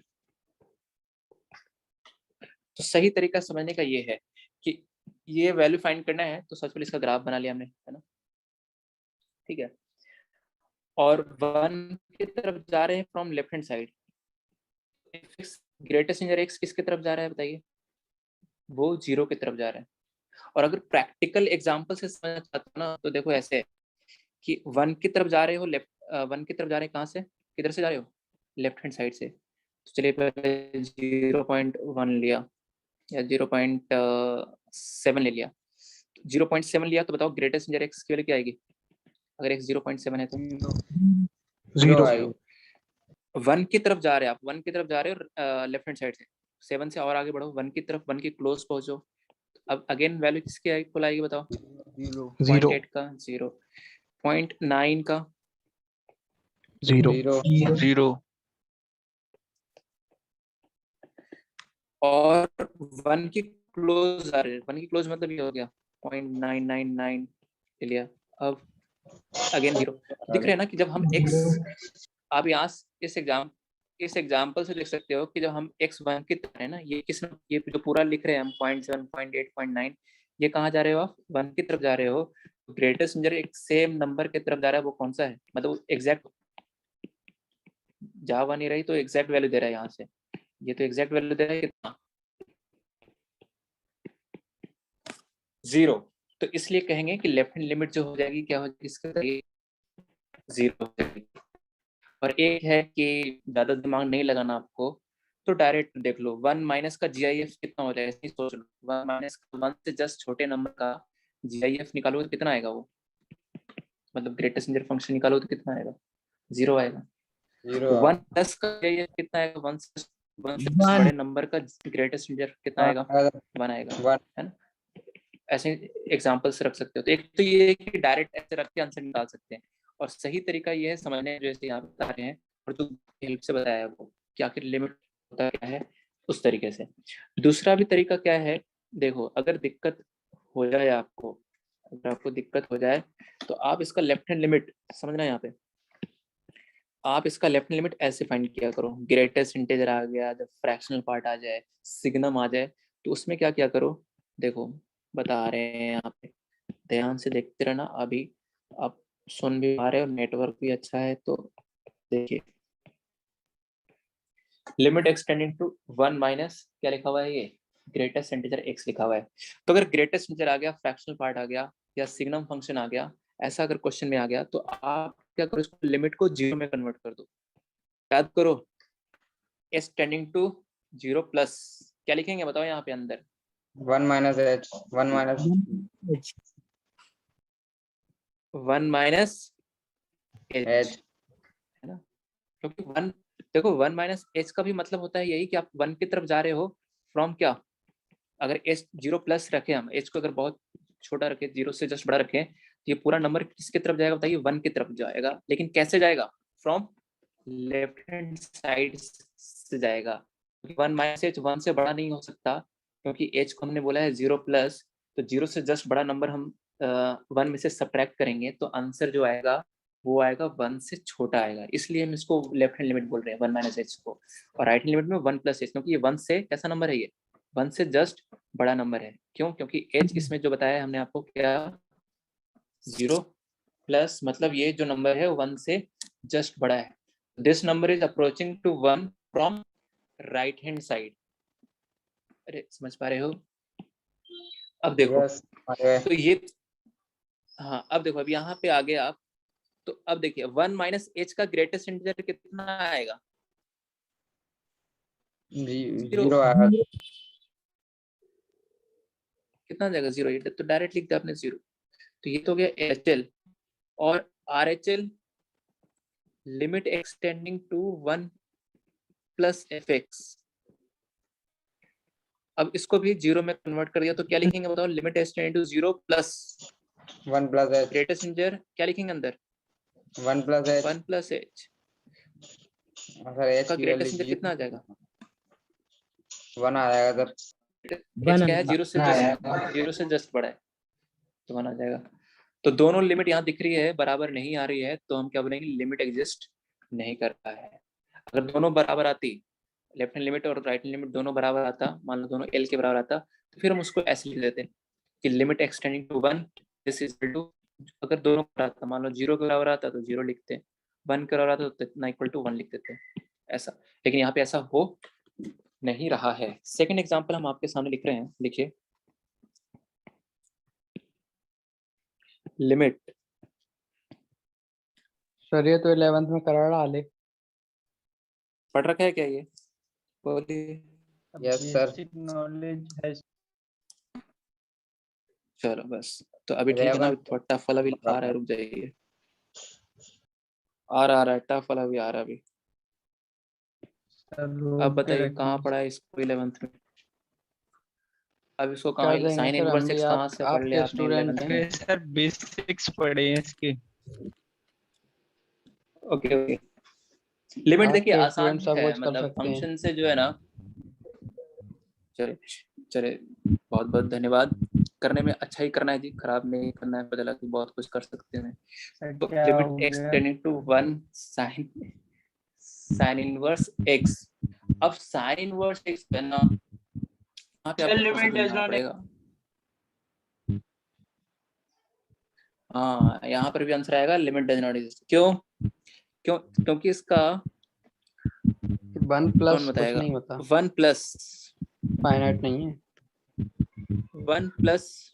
तो सही तरीका समझने का ये है कि ये वैल्यू फाइंड करना है, तो सबसे पहले इसका ग्राफ बना लिया हमने, है ना? ठीक है। और 1 की तरफ जा रहे हैं from left hand side. Greatest integer x किसकी तरफ जा रहा है बताइए? वो 0 की तरफ जा रहा है। और अगर प्रैक्टिकल एग्जांपल से समझना चाहते हो ना, तो देखो ऐसे कि 1 की तरफ जा रहे हो, 1 की तरफ जा रहे हैं, कहाँ से, किधर से जा रहे हो? लेफ्ट हैंड साइड से। तो चलिए पहले 0.1 लिया या 0.7 ले लिया। 0.7 लिया तो बताओ ग्रेटेस्ट इंटीजर x की वैल्यू क्या आएगी? अगर x 0.7 है तो 0 1 की तरफ जा रहे हैं आप, 1 की तरफ जा रहे हो लेफ्ट हैंड साइड से, 7 से और आगे बढ़ो, 1 की तरफ, 1 के क्लोज पहुंचो। अब अगेन वैल्यू किसकी आएगी, आएगी बताओ? 0.8 का, 0, 0.9 का, 0 और 1 की क्लोज आ रहे हैं। 1 की क्लोज मतलब ये हो गया 0.999 ले लिया। अब अगेन 0। दिख रहा है ना कि जब हम x, आप यहाँ इस एग्जाम्पल से देख सकते हो कि जब हम x 1 की तरह है ना, ये जो पूरा लिख रहे हैं हम 0.7, 0.8, 0.9, ये कहाँ जा रहे हो आप? 1 की तरफ जा रहे हो। ग्रेटेस्ट इंटीजर एक सेम नंबर की तरफ जा रहा है, वो कौन सा है? मतलब एग्जैक्ट जा नहीं रही, तो एग्जैक्ट वैल्यू दे रहा है यहाँ से। ये तो एग्जैक्ट वैल्यू दे रहा है कितना? 0। तो इसलिए कहेंगे कि लेफ्ट हैंड लिमिट जो हो जाएगी क्या हो जाएगी इसके? 0 हो जाएगी। और एक है कि ज्यादा दिमाग नहीं लगाना आपको, तो डायरेक्ट देख लो 1 माइनस का GIF कितना हो जाएगा, इसकी सोच लो। 1 माइनस 1 से जस्ट छोटे नंबर का GIF निकालो तो कितना आएगा वो? मतलब ग्रेटेस्ट इंटीजर फंक्शन निकालो तो कितना आएगा? 0 आएगा। 1 प्लस का GIF कितना आएगा? 1 से बड़े नंबर का ग्रेटेस्ट इंटीजर कितना आएगा? 1 आएगा, है ना? ऐसे एग्जांपल्स रख सकते हो। तो एक तो ये है कि डायरेक्ट ऐसे रख के आंसर निकाल सकते हैं, और सही तरीका ये है समझने, जैसे यहाँ बता रहे हैं और जो हेल्प से बताया वो कि आखिर लिमिट होता क्या है, उस तरीके से। दूसरा भी तरीका क्या है, देखो अगर दिक्कत हो जाए आपको, अगर आपको दिक्कत हो जाए तो आप इसका लेफ्ट हैंड लिमिट समझना। यहाँ पे आप इसका लेफ्ट हैंड लिमिट ऐसे फाइंड किया करो। ग्रेटेस्ट इंटीजर आ गया, जब फ्रैक्शनल पार्ट आ जाए, सिग्नम आ जाए, तो उसमें क्या किया करो, देखो बता रहे हैं यहाँ पे, ध्यान से देखते रहना। अभी आप सुन भी पा रहे हो, नेटवर्क भी अच्छा है, तो देखिए लिमिट एक्सटेंडिंग टू 1 माइनस क्या लिखा हुआ है, ये ग्रेटेस्ट इंटीजर x लिखा हुआ है। तो अगर ग्रेटेस्ट इंटीजर आ गया, फ्रैक्शनल पार्ट आ गया, या सिग्नम फंक्शन आ गया, ऐसा अगर क्वेश्चन में आ गया, तो आप क्या करो, इसको लिमिट को 0 में कन्वर्ट कर दो। याद करो s टेंडिंग टू 0 प्लस क्या लिखेंगे बताओ यहाँ पे अंदर? 1 minus h 1 minus 1 minus h, h है ना? क्योंकि 1, देखो 1 माइनस h का भी मतलब होता है यही कि आप 1 की तरफ जा रहे हो फ्रॉम क्या? अगर h 0 प्लस रखे, हम h को अगर बहुत छोटा रखे, 0 से जस्ट बड़ा रखें, तो ये पूरा नंबर किसकी तरफ जाएगा बताइए? 1 की तरफ जाएगा। लेकिन कैसे जाएगा? फ्रॉम लेफ्ट हैंड साइड से जाएगा। 1 माइनस h 1 से बड़ा नहीं हो सकता, क्योंकि h को हमने बोला है 0 प्लस, तो 0 से जस्ट बड़ा नंबर हम 1 में से सब्ट्रैक्ट करेंगे तो आंसर जो आएगा वो आएगा 1 से छोटा आएगा, इसलिए हम इसको लेफ्ट हैंड लिमिट बोल रहे हैं 1 माइनस एच को, और राइट हैंड लिमिट में 1 प्लस एच, क्योंकि ये 1 से कैसा नंबर है, ये 1 से जस्ट बड़ा नंबर है। क्यों? क्योंकि एच इसमें जो बताया हमने आपको क्या 0 प्लस, मतलब ये जो नंबर है 1 से जस्ट बड़ा है। This number is approaching to 1 from right hand side. अरे समझ पा रहे हो? अब देखो Yes. Okay. तो ये, हाँ अब देखो अब यहाँ पे आगे आप, तो अब देखिए 1 माइनस एच का ग्रेटेस्ट इंटीजर कितना आएगा? Zero आया। कितना आ जाएगा? 0। ये तो डायरेक्ट लिख दिया आपने 0। तो ये तो हो गया एच एल, और R H L limit extending to 1 plus F X. अब इसको भी 0 में कन्वर्ट कर दिया तो क्या लिखेंगे बताओ? Limit extending to 0 plus 1 plus h. Greatest integer क्या लिखेंगे अंदर? 1 plus h. 1 plus H sir h का की ग्रेटेस्ट वैल्यू इंटीजर कितना आ जाएगा? 1 आ जाएगा सर। एच क्या है? 0 से जस्ट 0 से जस्ट बड़ा है तो 1 आ जाएगा। तो दोनों लिमिट यहाँ दिख रही है बराबर नहीं आ रही है, तो हम क्या बोलेंगे? लिमिट एग्जिस्ट नहीं कर रहा है। अगर दोनों बराबर आती, लेफ्ट हैंड लिमिट और राइट हैंड लिमिट दोनों बराबर आता, मान लो दोनों एल के बराबर आता, तो फिर हम उसको ऐसे लिख देते कि limit extending to 1 this is equal to, अगर दोनों बराबर आता, मान लो 0 के बराबर आता तो 0 लिखते, 1 के बराबर आता तो इतना इक्वल टू 1 लिख देते ऐसा। लेकिन यहाँ पे ऐसा हो नहीं रहा है। सेकंड एग्जांपल हम आपके सामने लिख रहे हैं, लिखिए लिमिट। सर ये तो 11th में करा रहा ले। पढ़ रखा है क्या ये? बोलिए। Yes sir. नॉलेज है। चलो बस, तो अभी ठीक है ना? अभी थोड़ा टफ वाला भी आ रहा है, रुक जाइए। आ रहा है टफ वाला भी आ रहा है अभी। अब बताइए कहाँ पढ़ा है इसको 11th में? अब इसको कहाँ साइन इनवर्स एक्स कहाँ से पढ़ लिया आपने 11th में? सर बेसिक्स पढ़े हैं इसके। Okay okay. लिमिट देखिए आपके आसान students सब है, कुछ कर मतलब सकते हैं। फंक्शन से जो है ना, चले चले, बहुत बहुत धन्यवाद। करने में अच्छा ही करना है जी, खराब नहीं करना है, बदला कि बहुत कुछ कर सकते हैं। तो limit X tending to 1 sine inverse X. अब साइन इनवर्स एक्स है ना, यहाँ पे आपको समझना पड़ेगा। हाँ यहाँ पर भी आंसर आएगा लिमिट डज नॉट एग्जिस्ट। क्यों? क्योंकि इसका 1 प्लस कुछ बताएगा? नहीं होता, 1 प्लस फाइनाइट नहीं है। 1 प्लस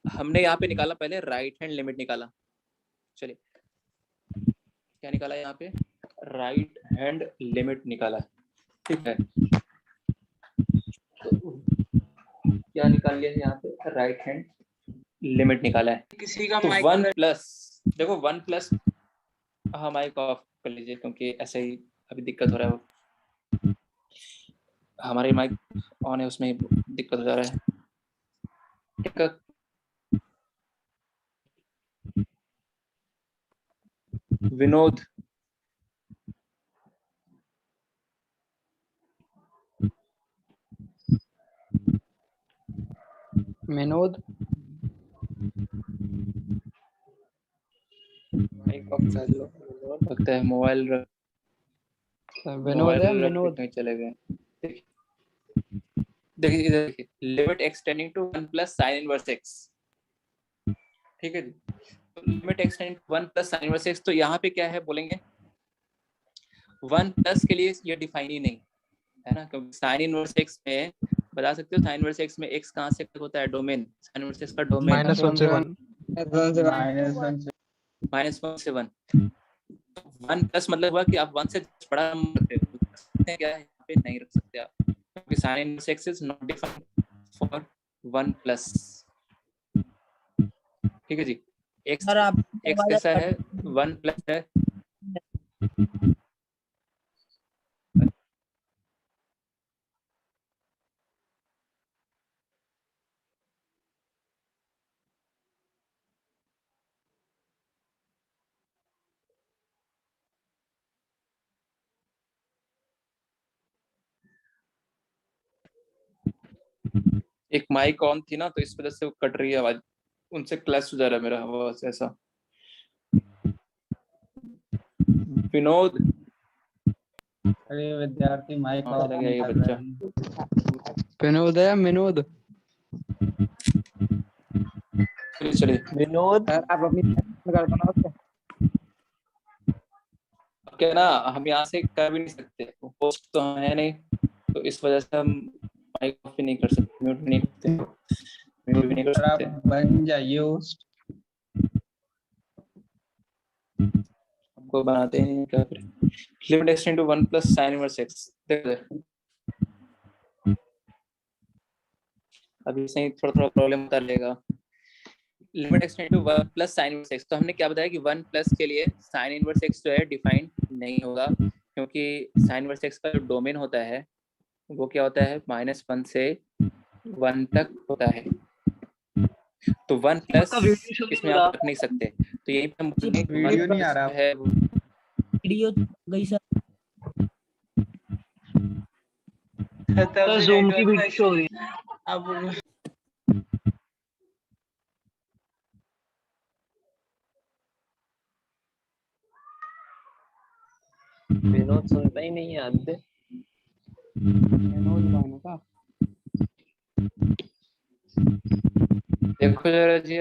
हमने यहाँ पे निकाला, पहले राइट हैंड लिमिट निकाला। चलिए क्या निकाला यहाँ पे? राइट हैंड लिमिट निकाला, ठीक है। तो क्या निकाल लिया यहाँ पे? राइट हैंड लिमिट निकाला है। किसी का तो माइक 1 प्लस, देखो 1 प्लस, हाँ माइक ऑफ कर लीजिए क्योंकि ऐसे ही अभी दिक्कत हो रहा है। हमारे माइक ऑन है, उसमें दिक्कत हो जा रहा है। विनोद, विनोद माइक ऑफ कर लो। लगता है मोबाइल विनोद है विनोद। नहीं चले गए। देखिए इधर देखिए, limit extending to 1 plus sine inverse X, ठीक है जी। तो limit extending to 1 plus sine inverse X, तो यहाँ पे क्या है बोलेंगे? 1 प्लस के लिए ये डिफाइन ही नहीं है ना, क्योंकि साइन इनवर्स एक्स में बता सकते हो, साइन इनवर्स एक्स में x कहाँ से होता है? डोमेन। साइन इनवर्स एक्स का डोमेन -1 से 1। -1 से 1। 1 प्लस मतलब हुआ कि आप 1 से बड़ा नंबर रखते हो, क्या है यहाँ पे नहीं रख सकते आप, क्योंकि sign inverse x is not defined for 1 plus, ठीक है जी। x कैसा है? 1 प्लस है। एक माइक ऑन थी ना, तो इस वजह से वो कट रही है आवाज। उनसे क्लैश हो जा रहा है मेरा आवाज ऐसा। विनोद, अरे विद्यार्थी माइक हाँ, ऑफ चला गया नहीं ये कर बच्चा। रहा है। विनोद है विनोद। चलिए विनोद, सर आप अपनी कर दो ना उससे। क्या ना, हम यहाँ से कर भी नहीं सकते, होस्ट तो हम है नहीं, तो इस वजह से हम माइक ऑफ भी नहीं कर सकते, म्यूट भी नहीं करते, म्यूट भी नहीं कर सर आप सकते। बन जाइए होस्ट। हमको बनाते ही नहीं, क्या करें। Limit extend to 1 plus sine inverse X. अभी से थोड़ा थोड़ा प्रॉब्लम होता रहेगा। Limit extend to 1 plus sine inverse X, तो हमने क्या बताया कि 1 प्लस के लिए साइन इनवर्स एक्स जो है डिफाइंड नहीं होगा, क्योंकि साइन इनवर्स एक्स का जो डोमेन होता है वो क्या होता है, -1 से 1 तक होता है। तो 1 प्लस आपका वीडियो शो इसमें नहीं हो आप रख नहीं सकते, तो यही पे हम बोलेंगे कि वीडियो 1 नहीं आ प्लस रहा। है वीडियो गई सर। तो जूम की वीडियो शो हो रही है। अब विनोद सुनता ही नहीं है आधे। विनोद भानु का देखो जरा जी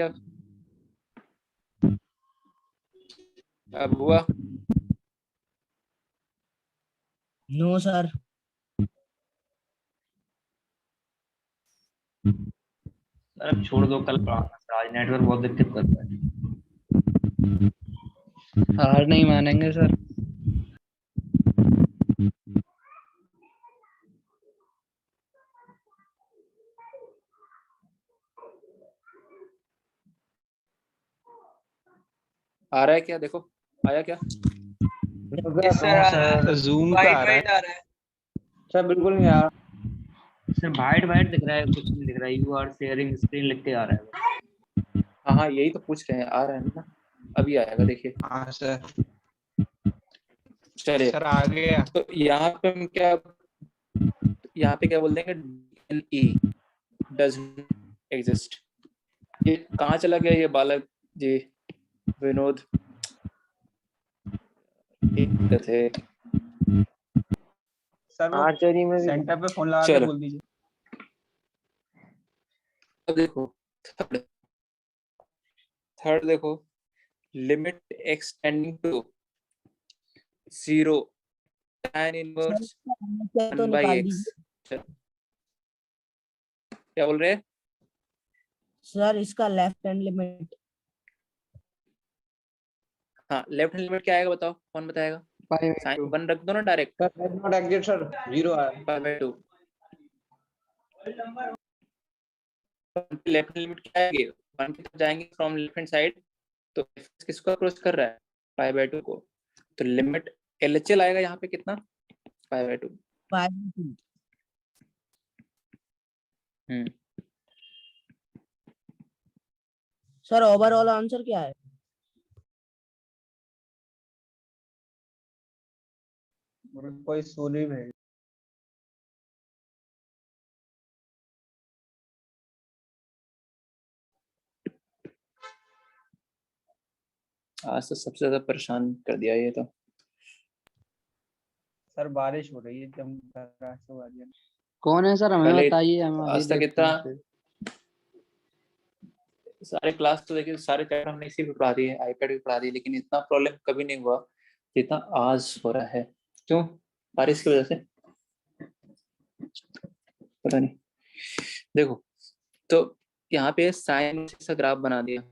अब हुआ। No sir. सर अब छोड़ दो, कल पढ़ाना सर, आज नेटवर्क बहुत दिक्कत कर रहा है। हार नहीं मानेंगे सर। आ रहा है क्या, देखो आया क्या? सर जूम का आ रहा है। सर बिल्कुल नहीं आ रहा। सर वाइट वाइट दिख रहा है, कुछ नहीं दिख रहा है। यू आर शेयरिंग स्क्रीन लिख के आ रहा है। हाँ हाँ, यही तो पूछ रहे हैं, आ रहा है ना, अभी आएगा देखिए। हाँ सर। चलिए, सर आ गया। तो यहाँ पे हम क्या बोल देंगे, DLE doesn't exist। ये कहाँ चला गया ये बालक जी, विनोद, दिक्कत है। सर वो आर्चरी में भी सेंटर पे फोन लगा के चलो। बोल दीजिए। अब देखो थर्ड देखो, limit extending to 0 tan inverse क्या तो 1 by निकाल x। दीजिए क्या बोल रहे हैं? सर, इसका लेफ्ट हैंड लिमिट। हाँ, लेफ्ट हैंड लिमिट क्या आएगा बताओ, कौन बताएगा? साइन 1 रख दो ना direct, sir does not exist sir, 0 आ रहा है। 5/2। लेफ्ट हैंड लिमिट क्या आएगी, 1 की तरफ जाएंगे फ्रॉम लेफ्ट हैंड साइड, तो f किसको अप्रोच कर रहा है, 5/2 को, तो लिमिट LHL आएगा यहाँ पे कितना, 5/2। 5/2। सर ओवरऑल आंसर क्या है? कोई सूली भेज। आज तो सबसे ज्यादा परेशान कर दिया ये तो। सर बारिश हो रही है जम कौन है सर, हमें पहले बताइए, हम अभी आज तक देखते इतना हैं फिर। सारे क्लास तो देखिए, सारे चैप्टर हमने इसी पे पढ़ा दिए, आईपैड भी पढ़ा दिए, लेकिन इतना प्रॉब्लम कभी नहीं हुआ जितना आज हो रहा है। क्यों? बारिश की वजह से, पता नहीं। देखो, तो यहाँ पे साइन का ग्राफ बना दिया,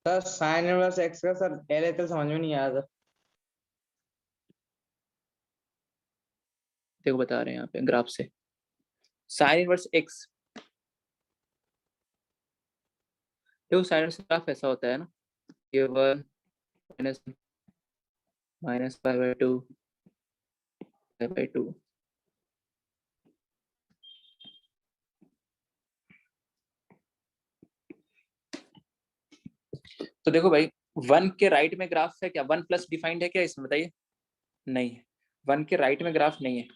सर साइन इनवर्स एक्स का सर LHL समझ में नहीं आया सर। देखो बता रहे हैं यहाँ पे ग्राफ से, साइन इनवर्स एक्स, देखो साइन इनवर्स ग्राफ ऐसा होता है ना, ये 1 माइनस -5/2 5/2। तो देखो भाई, 1 के राइट में ग्राफ है क्या, 1 प्लस डिफाइंड है क्या इसमें, बताइए? नहीं है, 1 के राइट में ग्राफ नहीं है,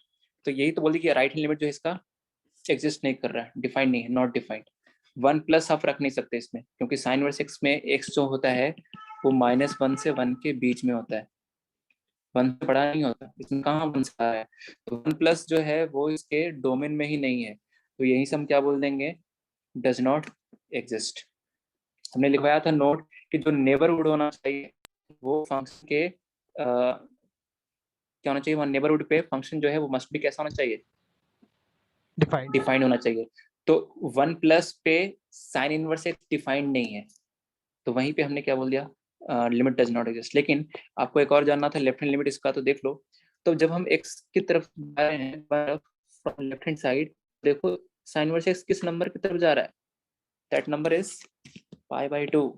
तो यही तो बोल दी कि राइट हैंड लिमिट जो है इसका एग्जिस्ट नहीं कर रहा है, डिफाइंड नहीं है, नॉट डिफाइंड। 1+ आप रख नहीं सकते इसमें, क्योंकि साइन इनवर्स एक्स में एक्स जो होता है वो -1 से 1 के बीच में होता है, 1 से बड़ा नहीं होता, इसमें कहाँ 1 से आ रहा है। तो 1+ जो है वो इसके डोमेन में ही नहीं है, तो यही से हम क्या बोल देंगे, डज नॉट एग्जिस्ट। हमने लिखवाया था नोट कि जो नेबरहुड होना चाहिए वो फंक्शन के क्या होना चाहिए, वहाँ नेबरहुड पे फंक्शन जो है वो मस्ट भी कैसा होना चाहिए, डिफाइंड होना चाहिए। तो 1+ पे साइन इनवर्स एक्स डिफाइंड नहीं है, तो वहीं पे हमने क्या बोल दिया, लिमिट डज नॉट एग्जिस्ट। लेकिन आपको एक और जानना था लेफ्ट हैंड लिमिट इसका, तो देख लो। तो जब हम एक्स की तरफ जा रहे हैं फ्रॉम लेफ्ट हैंड साइड, देखो साइन इनवर्स एक्स किस नंबर की तरफ जा रहा है, that number is π/2।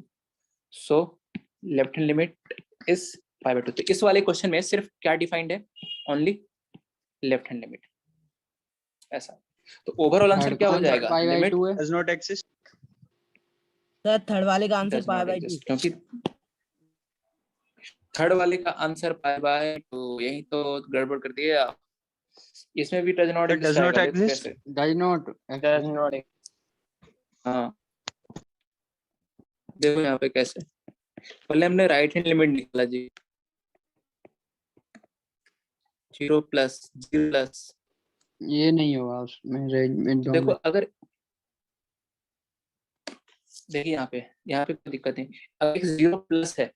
So left hand limit is π/2। तो इस वाले क्वेश्चन में सिर्फ क्या डिफाइंड है, ओनली लेफ्ट हैंड लिमिट, ऐसा। तो ओवरऑल आंसर क्या हो जाएगा, limit does not exist. Sir third वाले का आंसर डज नॉट π/2। एग्जिस्ट, क्योंकि थर्ड वाले का आंसर π/2, यही तो गड़बड़ कर दिया आप। इसमें भी does not Does not exist. Does not does not हाँ देखो यहाँ पे कैसे, पहले हमने राइट हैंड लिमिट निकाला जी, 0+0+, ये नहीं होगा उसमें अरेंजमेंट देखो अगर देखिए यहाँ पे कोई दिक्कत नहीं, अगर x 0+ है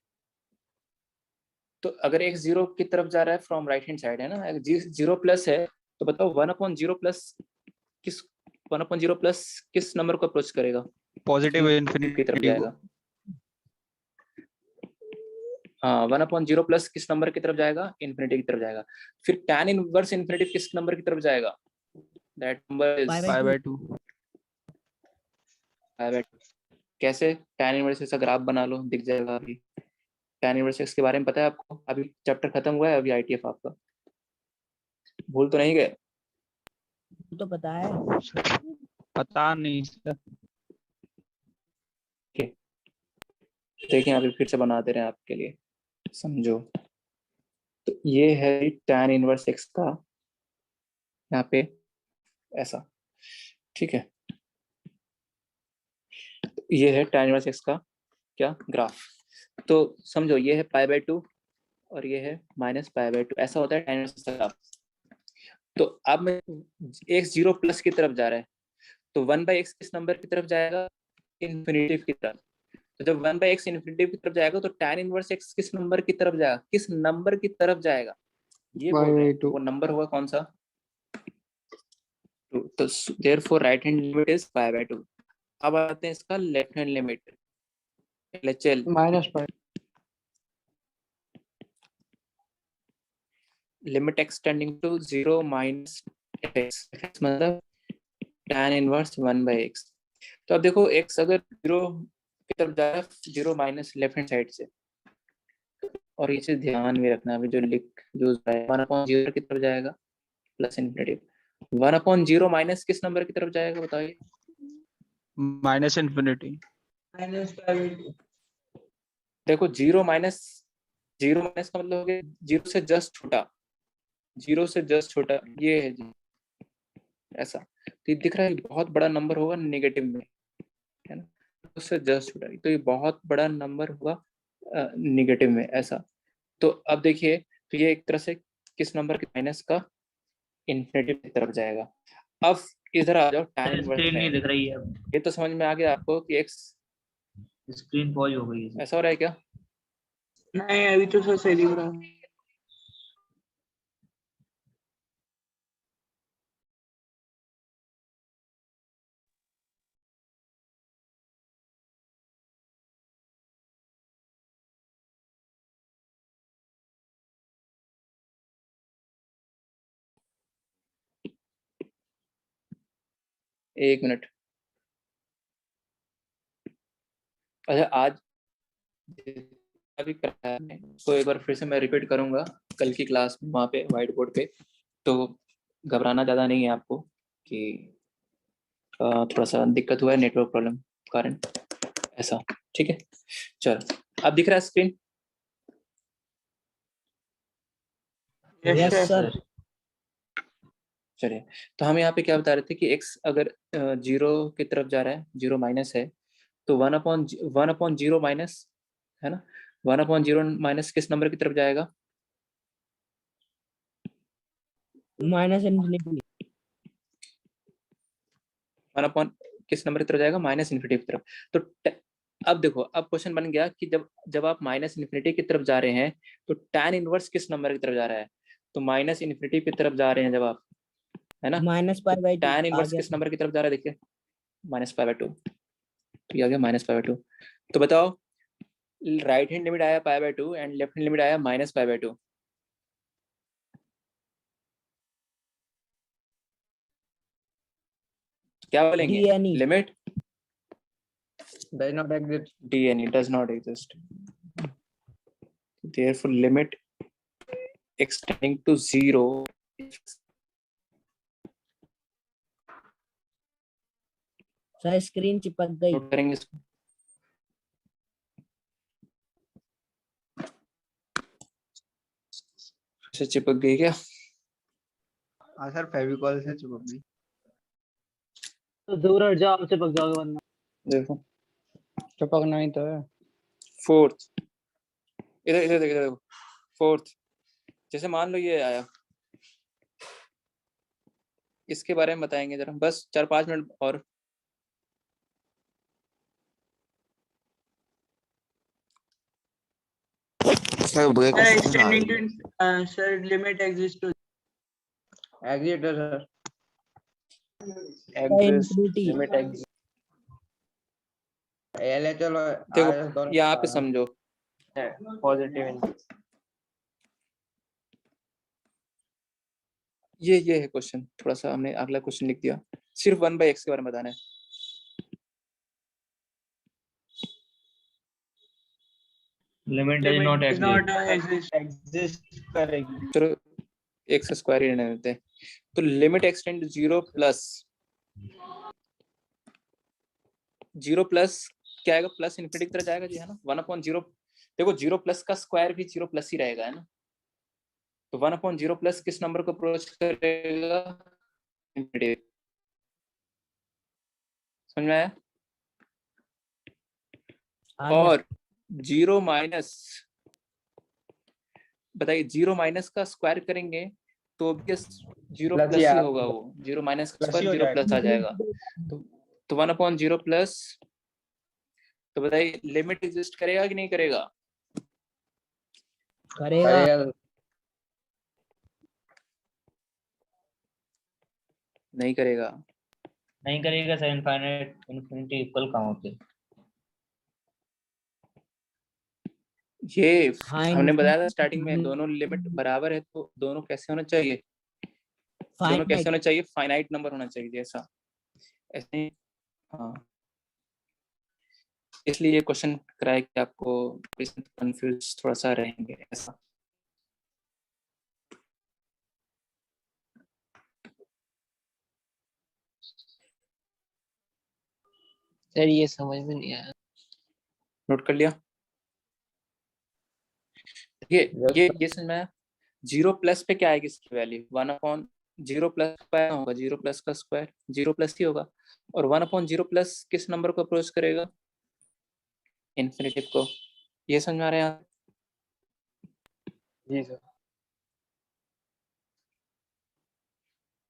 तो अगर x 0 की तरफ जा रहा है फ्रॉम राइट हैंड साइड है ना, अगर 0+ है तो बताओ 1/0+ किस 1/0+ किस नंबर को अप्रोच करेगा, पॉजिटिव की इन्फिनिटी तरफ जाएगा। हाँ 1/0+ किस नंबर की तरफ जाएगा, इन्फिनिटी की तरफ जाएगा। फिर tan इनवर्स इन्फिनिटी किस नंबर की तरफ जाएगा, दैट नंबर इज π/2। π/2। कैसे, tan इनवर्स का ग्राफ बना लो, दिख जाएगा। अभी tan इनवर्स एक्स के बारे में पता है आपको, अभी चैप्टर खत्म हुआ है अभी ITF आपका, भूल तो नहीं गए। तो पता है। पता नहीं सर। देखिए अभी फिर से बना दे रहे हैं आपके लिए, समझो। तो ये है tan इनवर्स एक्स का यहाँ पे ऐसा, ठीक है। ये है tan इनवर्स एक्स का क्या ग्राफ, तो समझो ये है π/2 और ये है -π/2, ऐसा होता है tan इनवर्स का ग्राफ। तो अब मैं x 0+ की तरफ जा रहा है, तो 1/x किस नंबर की तरफ जाएगा, इन्फिनिटी की तरफ। तो जब 1/x इन्फिनिटी की तरफ जाएगा तो tan इनवर्स x किस नंबर की तरफ जाएगा, किस नंबर की तरफ जाएगा, ये बोल रहे हैं। वो नंबर होगा कौन सा, 2। तो therefore right hand limit is π/2। अब आते हैं इसका left hand limit, LHL -π। Limit x tending to 0 - x, मतलब tan इनवर्स 1/x। तो अब देखो x अगर 0 की तरफ जा रहा है, 0 - लेफ्ट हैंड साइड से, और ये चीज ध्यान में रखना, अभी जो लिख जो 1/0 की तरफ जाएगा प्लस इन्फिनिटी, 1/0 माइनस किस नंबर की तरफ जाएगा बताइए, माइनस इन्फिनिटी। देखो 0 - 0 का मतलब हो गया 0 से जस्ट छोटा, 0 से जस्ट छोटा, ये है जी ऐसा। तो ये दिख रहा है बहुत बड़ा नंबर होगा नेगेटिव में, है ना, उससे जस्ट छोटा, तो ये बहुत बड़ा नंबर होगा नेगेटिव में, ऐसा। तो अब देखिए, तो ये एक तरह से किस नंबर के माइनस का इन्फिनिटी की तरफ जाएगा। अब इधर आ जाओ, tan इनवर्स स्क्रीन नहीं है, दिख रही है अब, ये तो समझ में आ गया आपको कि x स्क्रीन पॉज हो गई है। ऐसा हो रहा है क्या, नहीं अभी तो सर सही दिख रहा है। एक मिनट। अच्छा आज अभी कराया है, तो एक बार फिर से मैं रिपीट करूंगा कल की क्लास में वहाँ पे व्हाइट बोर्ड पे, तो घबराना ज़्यादा नहीं है आपको कि थोड़ा सा दिक्कत हुआ है नेटवर्क प्रॉब्लम कारण, ऐसा, ठीक है। चलो अब दिख रहा है स्क्रीन, यस सर। चलिए, तो हम यहाँ पे क्या बता रहे थे कि x अगर 0 की तरफ जा रहा है, 0 माइनस है, तो 1/0 माइनस, है ना, 1/0 माइनस किस नंबर की तरफ जाएगा? Minus infinity. 1 किस नंबर की तरफ जाएगा? माइनस इन्फिनिटी की तरफ। तो अब देखो, अब क्वेश्चन बन गया कि जब आप माइनस इन्फिनिटी की तरफ जा रहे हैं तो tan इनवर्स किस नंबर की तरफ जा रहा है? तो माइनस इन्फिनिटी की तरफ जा रहे हैं जब आप, है ना, माइनस तो पाई बाई 2 tan आ इनवर्स गया। किस नंबर की तरफ जा रहा है? देखिए, -π/2, तो ये आ गया -π/2। तो बताओ, राइट हैंड लिमिट आया π/2 एंड लेफ्ट हैंड लिमिट आया -π/2। क्या बोलेंगे? DNE limit does not exist. DNE does not exist. Therefore, limit extending to 0 sir screen चिपक गई। नोट करेंगे इसको। से चिपक गई क्या? हाँ सर, फेविकॉल से चिपक गई। तो दूर हट जाओ, आपसे पक जाओगे वरना। देखो, चिपकना ही तो है। फोर्थ, इधर इधर इधर देखो, फोर्थ, जैसे मान लो ये आया, इसके बारे में बताएंगे जरा, बस 4-5 मिनट और। Sir limit exist to Exit है sir. Exist, infinity limit exist. LHL और देखो, RS दोनों यहाँ पे समझो, पॉजिटिव ये है क्वेश्चन। थोड़ा सा हमने अगला क्वेश्चन लिख दिया, सिर्फ 1/x के बारे में बताना है। लिमिट डज नॉट एग्जिस्ट करेगी। चलो x स्क्वायर ही रहने देते हैं। तो लिमिट एक्सटेंड 0 प्लस क्या आएगा? प्लस इन्फिनिटी की तरफ जाएगा जी, है ना। 1/0, देखो 0 प्लस का स्क्वायर भी 0 प्लस ही रहेगा, है ना। तो 1/0 प्लस किस नंबर को अप्रोच करेगा? इन्फिनिटी। समझ में आया? और 0 माइनस, बताइए, 0 माइनस का स्क्वायर करेंगे तो भी 0 प्लस प्लस ही ही आ- होगा, वो 0 माइनस का प्लस ही स्क्वायर हो 0 जाएगा। प्लस आ जाएगा। तो 1/0 प्लस, तो बताइए लिमिट एग्जिस्ट करेगा कि नहीं करेगा? करेगा। करेगा। नहीं करेगा। नहीं करेगा सर, इनफाइनाइट इन्फिनिटी इक्वल कहाँ होते? ये हाँ, हमने बताया था स्टार्टिंग में, दोनों लिमिट बराबर है तो दोनों कैसे होना चाहिए? दोनों कैसे होना चाहिए? फाइनाइट नंबर होना चाहिए, जैसा ऐसे। हाँ, इसलिए ये क्वेश्चन कराया कि आपको कंफ्यूज थोड़ा सा रहेंगे, ऐसा। सर ये समझ में नहीं आया। नोट कर लिया? ये समझ में आया? 0 प्लस पे क्या आएगी इसकी वैल्यू? 1/0 प्लस होगा, 0 प्लस का स्क्वायर 0 प्लस ही होगा। और 1/0 प्लस किस नंबर को अप्रोच करेगा? इन्फिनिटी को। ये समझ में आ रहा है? जी सर।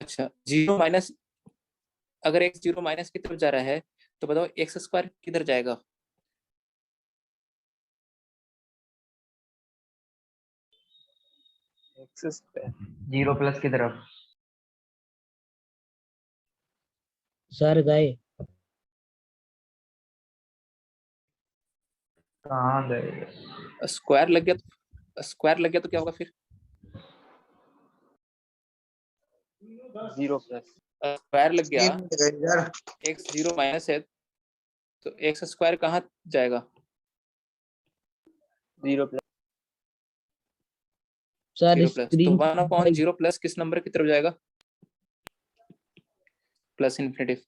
अच्छा, 0 माइनस, अगर x 0 माइनस की तरफ जा रहा है तो बताओ x स्क्वायर किधर जाएगा? एक्स स्क्वायर 0 प्लस की तरफ। सर गए। कहाँ गए? स्क्वायर लग गया तो, स्क्वायर लग गया तो क्या होगा फिर? 0 प्लस स्क्वायर लग गया, यार x 0 माइनस है तो x स्क्वायर कहाँ जाएगा? 0 प्लस सर 0 प्लस। तो स्क्रीन 1/0 प्लस किस नंबर की तरफ जाएगा? Plus infinity.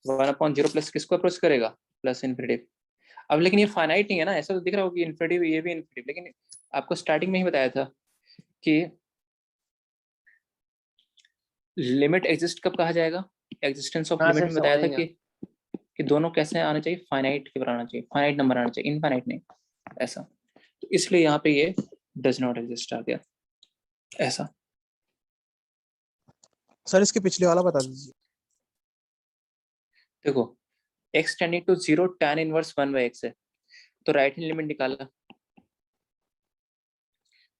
1/0 प्लस किसको अप्रोच करेगा? Plus infinity. अब लेकिन ये फाइनाइट नहीं है ना, ऐसा तो दिख रहा होगा कि इन्फिनिटी, ये भी इन्फिनिटी, लेकिन आपको स्टार्टिंग में ही बताया था कि लिमिट एग्जिस्ट कब कहा जाएगा? एग्जिस्टेंस ऑफ हाँ लिमिट सर, में बताया था समझ गया। कि दोनों कैसे आना चाहिए, फाइनाइट के बराबर आना चाहिए, फाइनाइट नंबर आना चाहिए, इनफाइनाइट नहीं, ऐसा। तो इसलिए यहाँ पे ये डज नॉट एग्जिस्ट आ गया, ऐसा। सर इसके पिछले वाला बता दीजिए। देखो x tending to 0 tan inverse 1/x है, तो राइट हैंड लिमिट निकाला,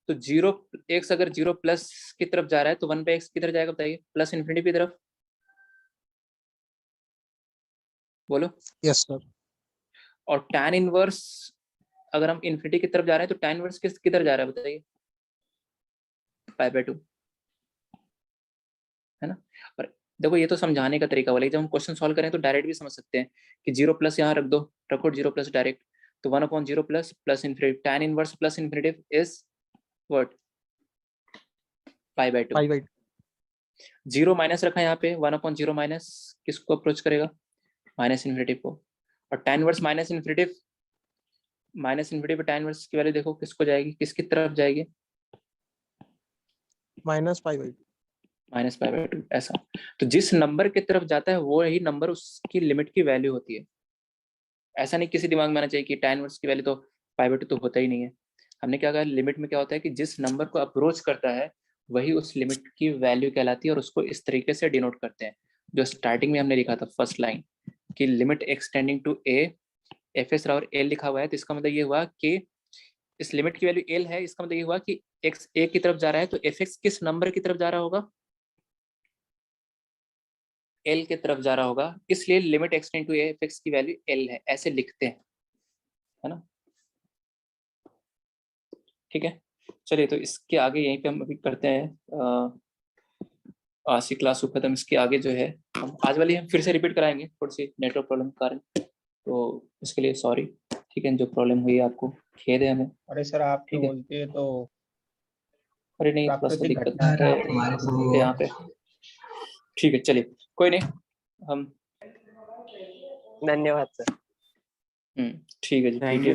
तो 0 x अगर 0 प्लस की तरफ जा रहा है तो 1/x किधर जाएगा बताइए? प्लस इन्फिनिटी की तरफ, बोलो। Yes sir. और tan इनवर्स अगर हम इन्फिनिटी की तरफ जा रहे हैं तो tan इनवर्स किधर जा रहा है बताइए? π/2, है ना। और देखो ये तो समझाने का तरीका वाला है, जब हम क्वेश्चन सॉल्व करें तो डायरेक्ट भी समझ सकते हैं कि 0 प्लस यहाँ रख दो, रखो 0 प्लस डायरेक्ट, तो 1/0 plus infinity, tan inverse plus infinity is what? π/2। 0 minus रखा है यहाँ पे, 1/0 माइनस किसको अप्रोच करेगा? माइनस इन्फिनिटी को। और tan इनवर्स माइनस इन्फिनिटी पे tan इनवर्स की वैल्यू देखो किसको जाएगी, किसकी तरफ जाएगी? -π/2, ऐसा। तो जिस नंबर की तरफ जाता है वो ही नंबर उसकी लिमिट की वैल्यू होती है। ऐसा नहीं किसी दिमाग में आना चाहिए कि tan इनवर्स की वैल्यू तो π/2 तो होता ही नहीं है। हमने क्या कहा, लिमिट में क्या होता है कि जिस नंबर को अप्रोच करता है वही उस लिमिट की वैल्यू कहलाती है, और उसको इस तरीके से डिनोट करते हैं जो स्टार्टिंग में हमने लिखा था फर्स्ट लाइन, कि limit extending to a fs और l लिखा हुआ है, तो इसका मतलब ये हुआ कि इस लिमिट की वैल्यू l है, इसका मतलब ये हुआ कि x a की तरफ जा रहा है तो fx किस नंबर की तरफ जा रहा होगा? l की तरफ जा रहा होगा, इसलिए limit extend to a fx की वैल्यू l है, ऐसे लिखते हैं, है ना। ठीक है, चलिए तो इसके आगे यहीं पे हम अभी करते हैं आज की क्लास को खत्म। इसके आगे जो है हम आज वाली हम फिर से रिपीट कराएंगे, थोड़ी सी नेटवर्क प्रॉब्लम के कारण, तो इसके लिए सॉरी। ठीक है, जो प्रॉब्लम हुई आपको खेद है हमें। अरे सर आप तो ठीक है। बोलते हैं तो अरे नहीं, थोड़ा सा प्राकृतिक दिक्कत घटना है। है यहाँ पे। ठीक है, चलिए कोई नहीं, हम धन्यवाद सर। ठीक है जी, ठीक है।